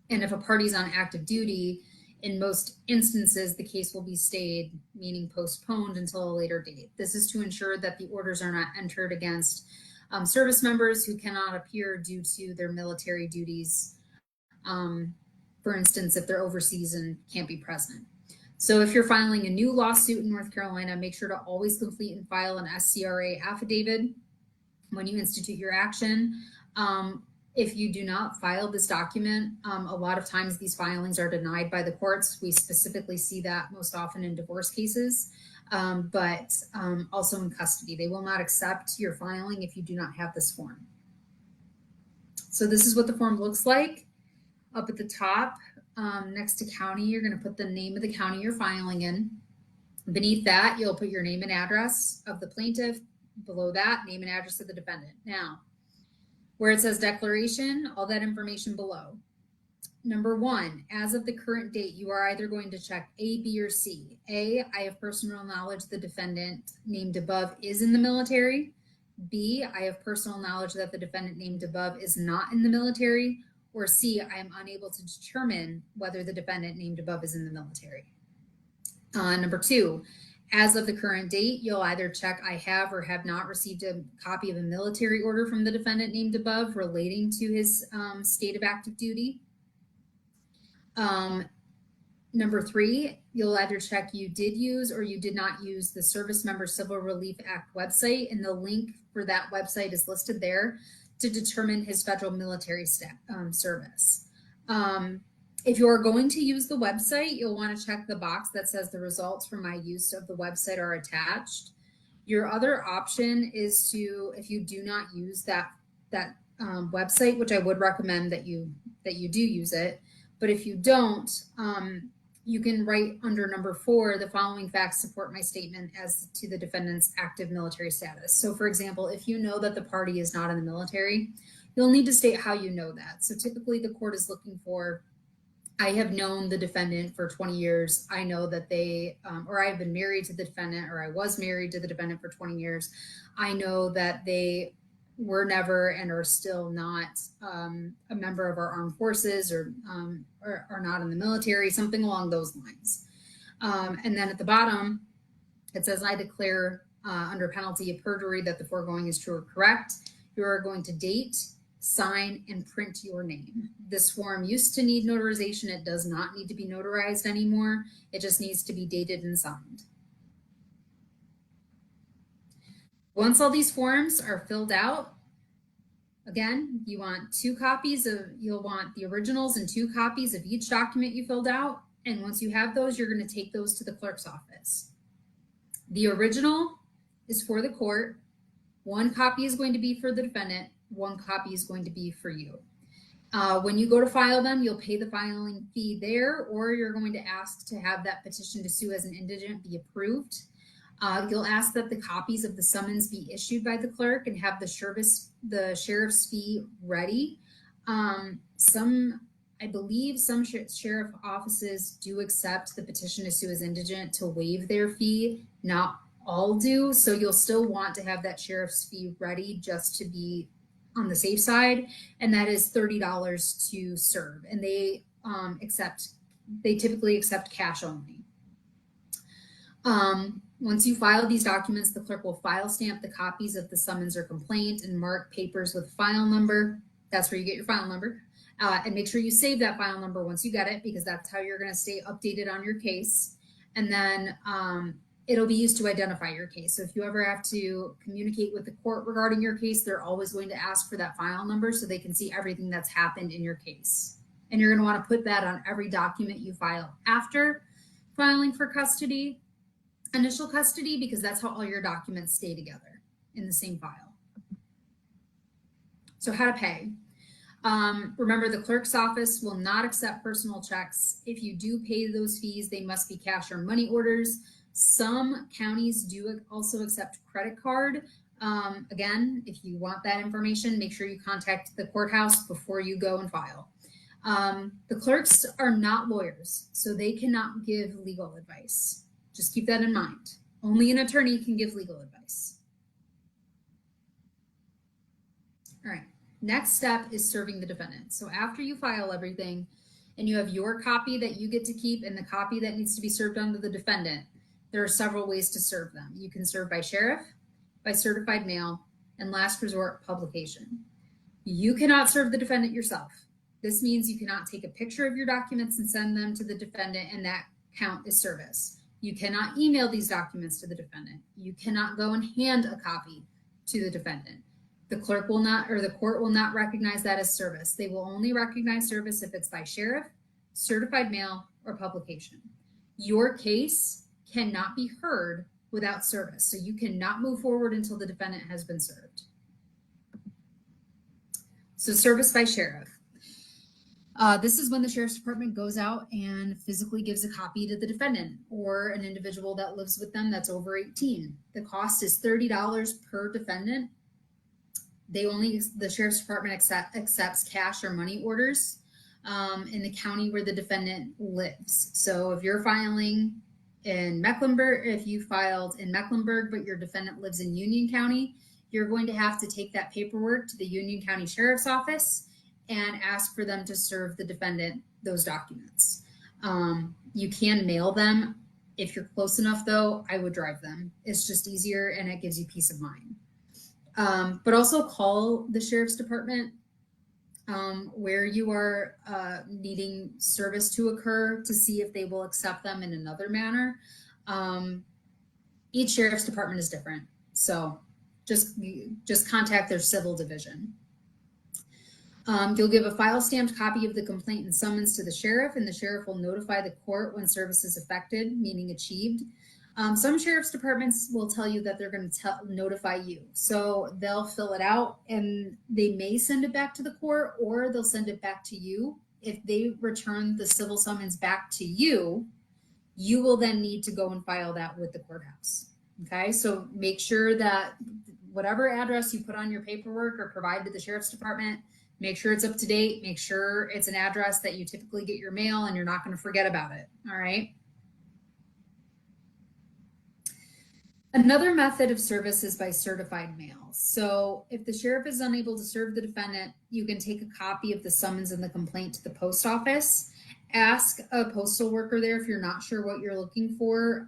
And if a party's on active duty, in most instances, the case will be stayed, meaning postponed until a later date. This is to ensure that the orders are not entered against service members who cannot appear due to their military duties. For instance, if they're overseas and can't be present. So if you're filing a new lawsuit in North Carolina, make sure to always complete and file an SCRA affidavit when you institute your action. If you do not file this document, a lot of times these filings are denied by the courts. We specifically see that most often in divorce cases, but also in custody. They will not accept your filing if you do not have this form. So this is what the form looks like. Up at the top, next to county, you're going to put the name of the county you're filing in. Beneath that, you'll put your name and address of the plaintiff. Below that, name and address of the defendant. Now, where it says declaration, all that information below. Number one, as of the current date, you are either going to check A, B, or C. A, I have personal knowledge the defendant named above is in the military. B, I have personal knowledge that the defendant named above is not in the military. Or C, I am unable to determine whether the defendant named above is in the military. Number two, as of the current date, you'll either check I have or have not received a copy of a military order from the defendant named above relating to his state of active duty. Number three, you'll either check you did use or you did not use the Service Member Civil Relief Act website, and the link for that website is listed there to determine his federal military service. If you are going to use the website, you'll want to check the box that says the results from my use of the website are attached. Your other option is to, if you do not use that website, which I would recommend that you do use it, but if you don't, you can write under number 4, the following facts support my statement as to the defendant's active military status. So for example, if you know that the party is not in the military, you'll need to state how you know that. So typically the court is looking for, I have known the defendant for 20 years. I know that they, or I've been married to the defendant, or I was married to the defendant for 20 years. I know that they were never and are still not a member of our armed forces or are not in the military, something along those lines. And then at the bottom, it says, I declare under penalty of perjury that the foregoing is true or correct. You are going to date, sign, and print your name. This form used to need notarization. It does not need to be notarized anymore. It just needs to be dated and signed. Once all these forms are filled out, again, you want you'll want the originals and 2 copies of each document you filled out. And once you have those, you're going to take those to the clerk's office. The original is for the court. 1 copy is going to be for the defendant. 1 copy is going to be for you. When you go to file them, you'll pay the filing fee there, or you're going to ask to have that petition to sue as an indigent be approved. You'll ask that the copies of the summons be issued by the clerk and have the sheriff's fee ready. I believe some sheriff offices do accept the petition to sue as indigent to waive their fee. Not all do, so you'll still want to have that sheriff's fee ready just to be on the safe side, and that is $30 to serve. And they typically accept cash only. Once you file these documents, the clerk will file stamp the copies of the summons or complaint and mark papers with file number. That's where you get your file number. And make sure you save that file number once you get it, because that's how you're going to stay updated on your case. And then it'll be used to identify your case. So if you ever have to communicate with the court regarding your case, they're always going to ask for that file number so they can see everything that's happened in your case. And you're going to want to put that on every document you file after filing for custody, initial custody, because that's how all your documents stay together in the same file. So how to pay. Remember, the clerk's office will not accept personal checks. If you do pay those fees, they must be cash or money orders. Some counties do also accept credit card. Again, if you want that information, make sure you contact the courthouse before you go and file. The clerks are not lawyers, so they cannot give legal advice. Just keep that in mind. Only an attorney can give legal advice. All right. Next step is serving the defendant. So after you file everything and you have your copy that you get to keep and the copy that needs to be served on to the defendant, there are several ways to serve them. You can serve by sheriff, by certified mail, and last resort publication. You cannot serve the defendant yourself. This means you cannot take a picture of your documents and send them to the defendant, and that count as service. You cannot email these documents to the defendant. You cannot go and hand a copy to the defendant. The clerk will not, or the court will not recognize that as service. They will only recognize service if it's by sheriff, certified mail, or publication. Your case cannot be heard without service. So you cannot move forward until the defendant has been served. So service by sheriff. This is when the sheriff's department goes out and physically gives a copy to the defendant or an individual that lives with them that's over 18. The cost is $30 per defendant. The sheriff's department accepts cash or money orders in the county where the defendant lives. So if you're filing in Mecklenburg, if you filed in Mecklenburg, but your defendant lives in Union County, you're going to have to take that paperwork to the Union County Sheriff's Office and ask for them to serve the defendant those documents. You can mail them. If you're close enough, though, I would drive them. It's just easier and it gives you peace of mind. But also call the sheriff's department where you are needing service to occur to see if they will accept them in another manner. Each sheriff's department is different. So just contact their civil division. You'll give a file stamped copy of the complaint and summons to the sheriff, and the sheriff will notify the court when service is effected, meaning achieved. Some sheriff's departments will tell you that they're going to notify you. So they'll fill it out and they may send it back to the court, or they'll send it back to you. If they return the civil summons back to you, you will then need to go and file that with the courthouse. Okay, so make sure that whatever address you put on your paperwork or provide to the sheriff's department, make sure it's up to date. Make sure it's an address that you typically get your mail and you're not going to forget about it. All right. Another method of service is by certified mail. So if the sheriff is unable to serve the defendant, you can take a copy of the summons and the complaint to the post office. Ask a postal worker there if you're not sure what you're looking for,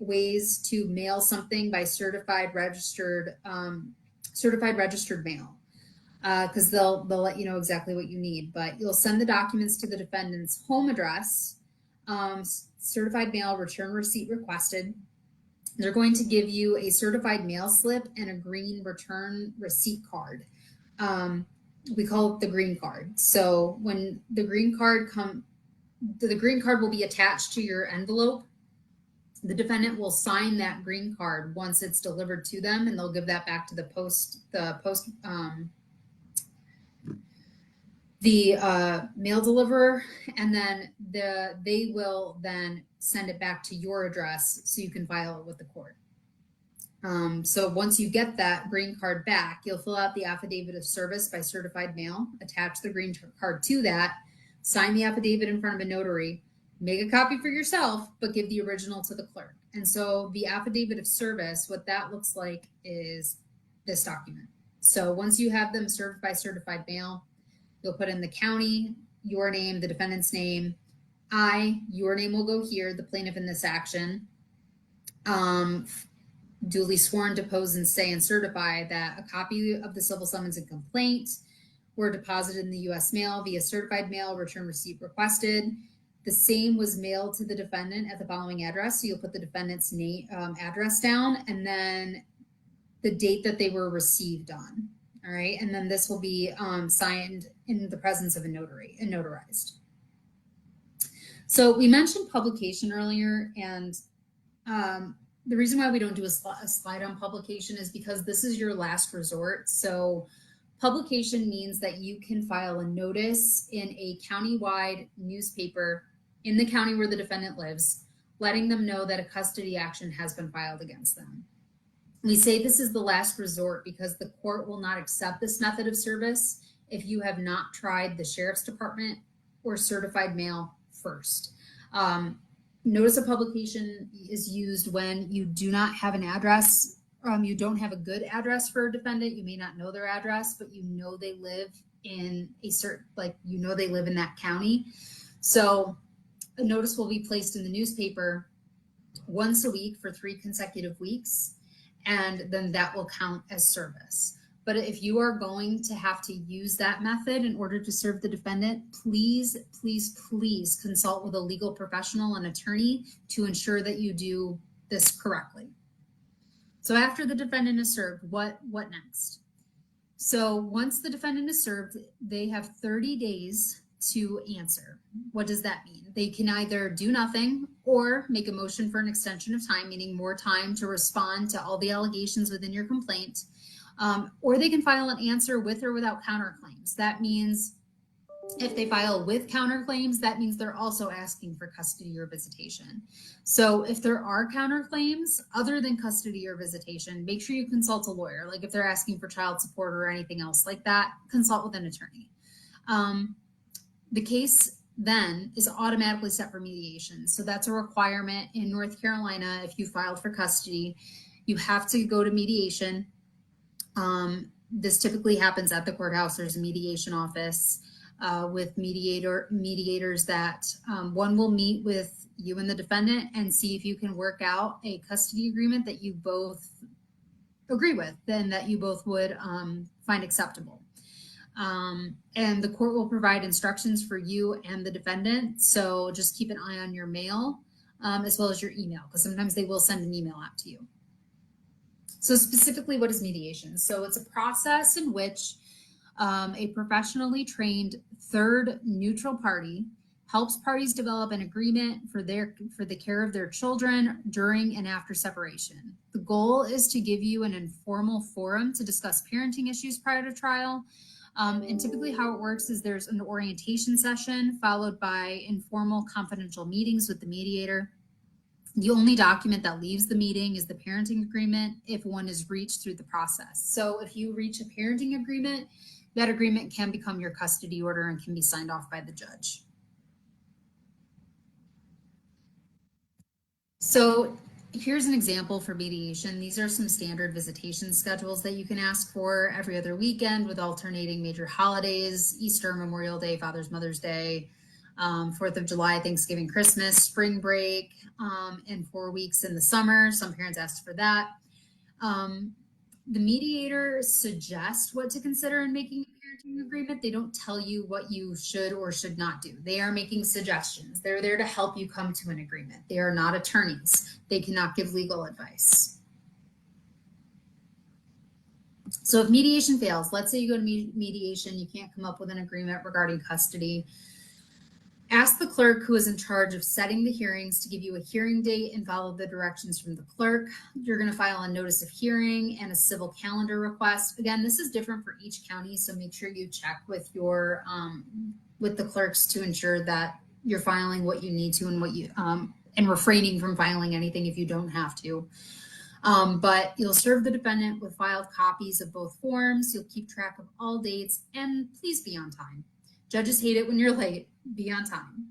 ways to mail something by certified registered mail, because they'll let you know exactly what you need. But you'll send the documents to the defendant's home address, certified mail, return receipt requested. They're going to give you a certified mail slip and a green return receipt card. We call it the green card. So when the green card will be attached to your envelope. The defendant will sign that green card once it's delivered to them, and they'll give that back to the mail deliverer, and then they will then send it back to your address so you can file it with the court. So once you get that green card back, you'll fill out the affidavit of service by certified mail, attach the green card to that, sign the affidavit in front of a notary, make a copy for yourself, but give the original to the clerk. And so the affidavit of service, what that looks like is this document. So once you have them served by certified mail, you'll put in the county, your name, the defendant's name. Your name will go here, the plaintiff in this action. Duly sworn, depose, and say and certify that a copy of the civil summons and complaint were deposited in the U.S. mail via certified mail, return receipt requested. The same was mailed to the defendant at the following address. So you'll put the defendant's name, address down, and then the date that they were received on. All right, and then this will be signed in the presence of a notary and notarized. So we mentioned publication earlier, and the reason why we don't do a slide on publication is because this is your last resort. So publication means that you can file a notice in a countywide newspaper in the county where the defendant lives, letting them know that a custody action has been filed against them. We say this is the last resort because the court will not accept this method of service if you have not tried the sheriff's department or certified mail first. Notice of publication is used when you do not have an address. You don't have a good address for a defendant. You may not know their address, but you know they live in a certain, they live in that county. So a notice will be placed in the newspaper once a week for 3 consecutive weeks, and then that will count as service. But if you are going to have to use that method in order to serve the defendant, please, please, please consult with a legal professional, an attorney, to ensure that you do this correctly. So after the defendant is served, what next? So once the defendant is served, they have 30 days to answer. What does that mean? They can either do nothing or make a motion for an extension of time, meaning more time to respond to all the allegations within your complaint, or they can file an answer with or without counterclaims. That means if they file with counterclaims, that means they're also asking for custody or visitation. So if there are counterclaims other than custody or visitation, make sure you consult a lawyer. Like if they're asking for child support or anything else like that, consult with an attorney. The case then is automatically set for mediation. So that's a requirement in North Carolina. If you filed for custody, you have to go to mediation. This typically happens at the courthouse. There's a mediation office with mediators that one will meet with you and the defendant and see if you can work out a custody agreement that you both agree with, then that you both would find acceptable. And the court will provide instructions for you and the defendant. So just keep an eye on your mail as well as your email, because sometimes they will send an email out to you. So specifically, what is mediation? So it's a process in which a professionally trained third neutral party helps parties develop an agreement for the care of their children during and after separation. The goal is to give you an informal forum to discuss parenting issues prior to trial. And typically how it works is there's an orientation session followed by informal confidential meetings with the mediator. The only document that leaves the meeting is the parenting agreement if one is reached through the process. So if you reach a parenting agreement, that agreement can become your custody order and can be signed off by the judge. So Here's an example for mediation. These are some standard visitation schedules that you can ask for every other weekend with alternating major holidays: Easter, Memorial Day, Father's, Mother's Day, 4th of July, Thanksgiving, Christmas, spring break, and 4 weeks in the summer. Some parents asked for that. The mediator suggests what to consider in making a parenting agreement. They don't tell you what you should or should not do. They are making suggestions. They're there to help you come to an agreement. They are not attorneys. They cannot give legal advice. So if mediation fails, let's say you go to mediation, you can't come up with an agreement regarding custody, ask the clerk, who is in charge of setting the hearings, to give you a hearing date and follow the directions from the clerk. You're going to file a notice of hearing and a civil calendar request. Again, this is different for each county, so make sure you check with your with the clerks to ensure that you're filing what you need to and what you and refraining from filing anything if you don't have to. But you'll serve the defendant with filed copies of both forms. You'll keep track of all dates, and please be on time. Judges hate it when you're late. Be on time.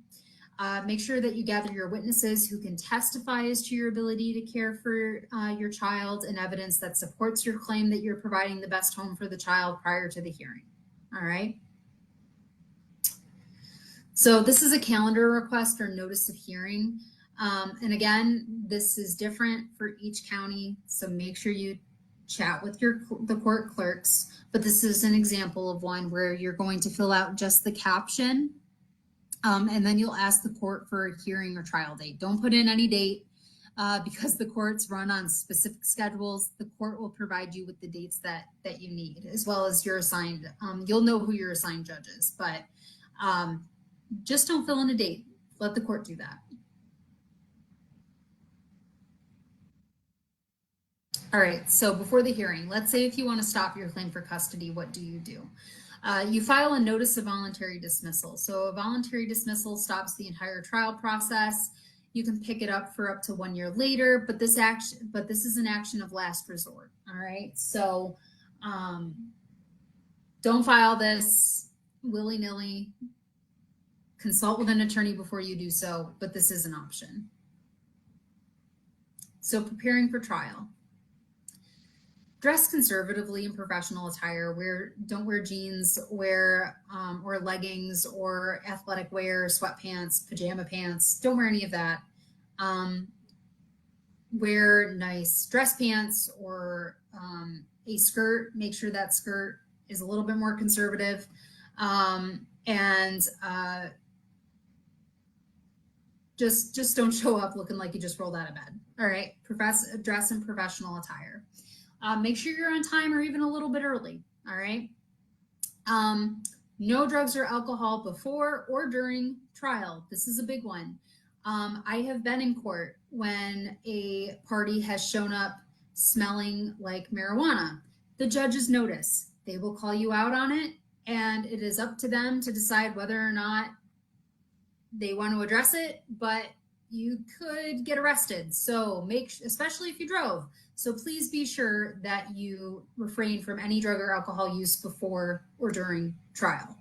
Make sure that you gather your witnesses who can testify as to your ability to care for your child, and evidence that supports your claim that you're providing the best home for the child prior to the hearing. All right. So this is a calendar request or notice of hearing. And again, this is different for each county. So make sure you chat with the court clerks. But this is an example of one where you're going to fill out just the caption. And then you'll ask the court for a hearing or trial date. Don't put in any date because the courts run on specific schedules. The court will provide you with the dates that you need, as well as your assigned. You'll know who your assigned judge is, but just don't fill in a date. Let the court do that. All right, so before the hearing, let's say if you want to stop your claim for custody, what do? You file a notice of voluntary dismissal. So a voluntary dismissal stops the entire trial process. You can pick it up for up to 1 year later, but this is an action of last resort. All right, so don't file this willy-nilly. Consult with an attorney before you do so, but this is an option. So preparing for trial. Dress conservatively in professional attire. Don't wear jeans, or leggings, or athletic wear, sweatpants, pajama pants. Don't wear any of that. Wear nice dress pants or a skirt. Make sure that skirt is a little bit more conservative. Just don't show up looking like you just rolled out of bed. All right, dress in professional attire. Make sure you're on time or even a little bit early. All right. No drugs or alcohol before or during trial. This is a big one. I have been in court when a party has shown up smelling like marijuana. The judges notice. They will call you out on it, and it is up to them to decide whether or not they want to address it, but you could get arrested. So especially if you drove. So please be sure that you refrain from any drug or alcohol use before or during trial.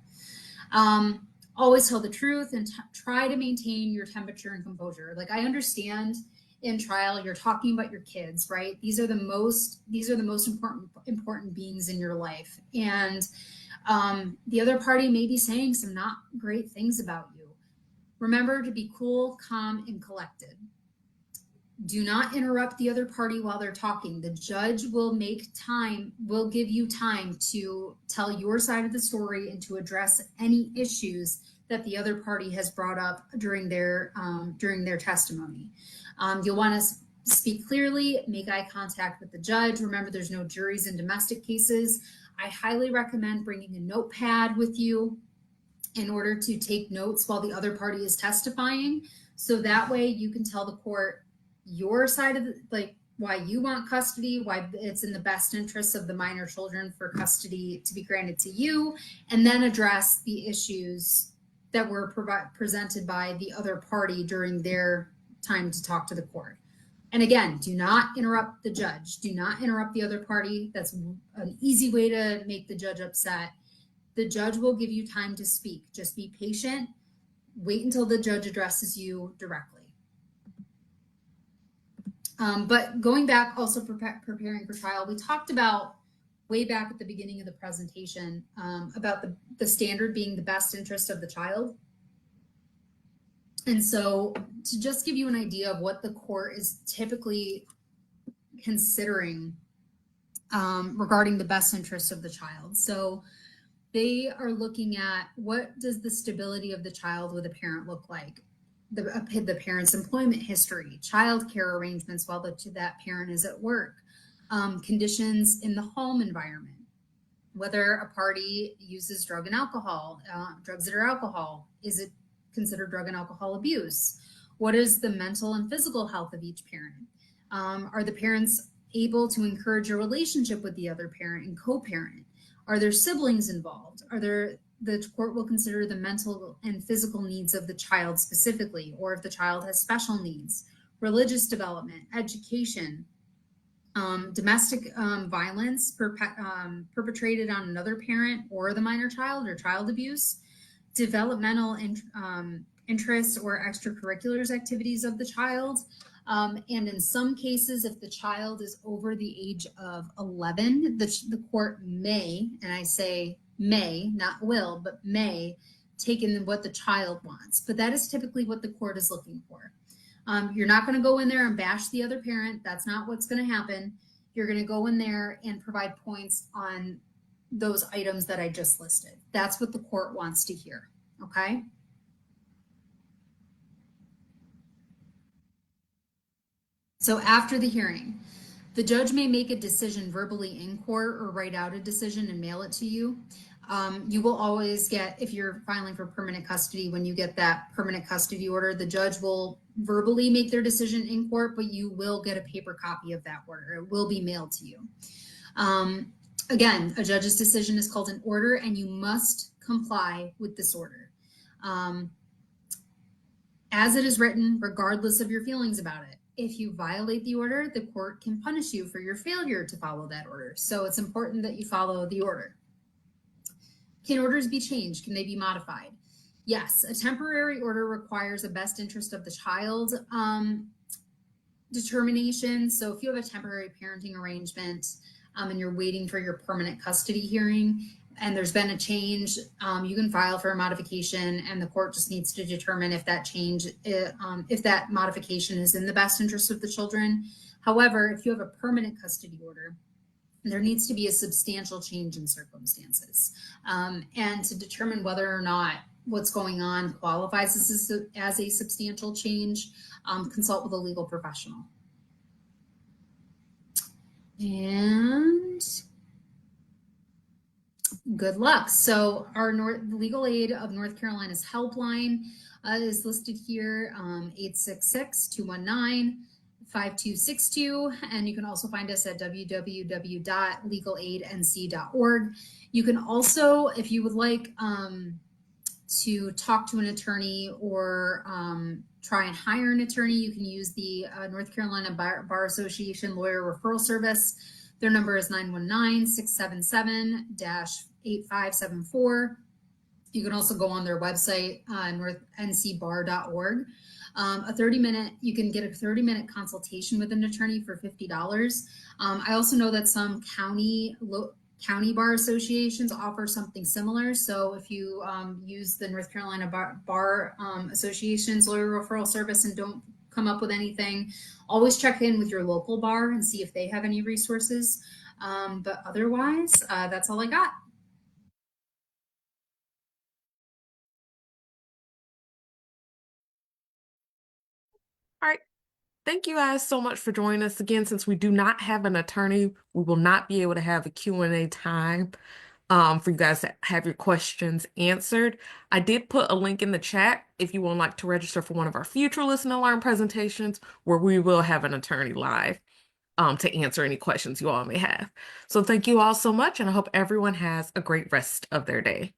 Always tell the truth and try to maintain your temperature and composure. Like, I understand in trial you're talking about your kids, right? These are the most important beings in your life, and the other party may be saying some not great things about you. Remember to be cool, calm, and collected. Do not interrupt the other party while they're talking. The judge will give you time to tell your side of the story and to address any issues that the other party has brought up during their testimony. You'll want to speak clearly, make eye contact with the judge. Remember, there's no juries in domestic cases. I highly recommend bringing a notepad with you in order to take notes while the other party is testifying. So that way you can tell the court your side of why you want custody, why it's in the best interest of the minor children for custody to be granted to you, and then address the issues that were presented by the other party during their time to talk to the court. And again, do not interrupt the judge. Do not interrupt the other party. That's an easy way to make the judge upset. The judge will give you time to speak. Just be patient. Wait until the judge addresses you directly. But going back, also preparing for trial, we talked about way back at the beginning of the presentation about the standard being the best interest of the child. And so to just give you an idea of what the court is typically considering regarding the best interest of the child. So they are looking at what does the stability of the child with a parent look like? The parent's employment history, childcare arrangements while that parent is at work, conditions in the home environment, whether a party uses drug and alcohol, drugs that are alcohol, is it considered drug and alcohol abuse? What is the mental and physical health of each parent? Are the parents able to encourage a relationship with the other parent and co-parent? Are there siblings involved? The court will consider the mental and physical needs of the child specifically, or if the child has special needs, religious development, education, domestic violence perpetrated on another parent or the minor child, or child abuse, developmental interests or extracurriculars activities of the child. And in some cases, if the child is over the age of 11, the court may, and I say may, not will, but may, take in what the child wants. But that is typically what the court is looking for. You're not going to go in there and bash the other parent. That's not what's going to happen. You're going to go in there and provide points on those items that I just listed. That's what the court wants to hear. Okay. So after the hearing, the judge may make a decision verbally in court or write out a decision and mail it to you. You will always get, if you're filing for permanent custody, when you get that permanent custody order, the judge will verbally make their decision in court, but you will get a paper copy of that order. It will be mailed to you. Again, a judge's decision is called an order, and you must comply with this order. As it is written, regardless of your feelings about it. If you violate the order, the court can punish you for your failure to follow that order. So it's important that you follow the order. Can orders be changed? Can they be modified? Yes, a temporary order requires a best interest of the child determination. So if you have a temporary parenting arrangement and you're waiting for your permanent custody hearing and there's been a change, you can file for a modification, and the court just needs to determine if that change, if that modification is in the best interest of the children. However, if you have a permanent custody order, there needs to be a substantial change in circumstances. And to determine whether or not what's going on qualifies as a substantial change, consult with a legal professional. And good luck. So our Legal Aid of North Carolina's helpline is listed here, 866-219-5262. And you can also find us at www.legalaidnc.org. You can also, if you would like to talk to an attorney or try and hire an attorney, you can use the North Carolina Bar Association Lawyer Referral Service. Their number is 919-677-8574. You can also go on their website, northncbar.org. You can get a 30-minute consultation with an attorney for $50. I also know that some county bar associations offer something similar. So if you use the North Carolina Bar Association's lawyer referral service and don't come up with anything, always check in with your local bar and see if they have any resources. But otherwise, that's all I got. All right. Thank you guys so much for joining us again. Since we do not have an attorney, we will not be able to have a Q&A time for you guys to have your questions answered. I did put a link in the chat if you would like to register for one of our future Listen and Learn presentations, where we will have an attorney live to answer any questions you all may have. So thank you all so much, and I hope everyone has a great rest of their day.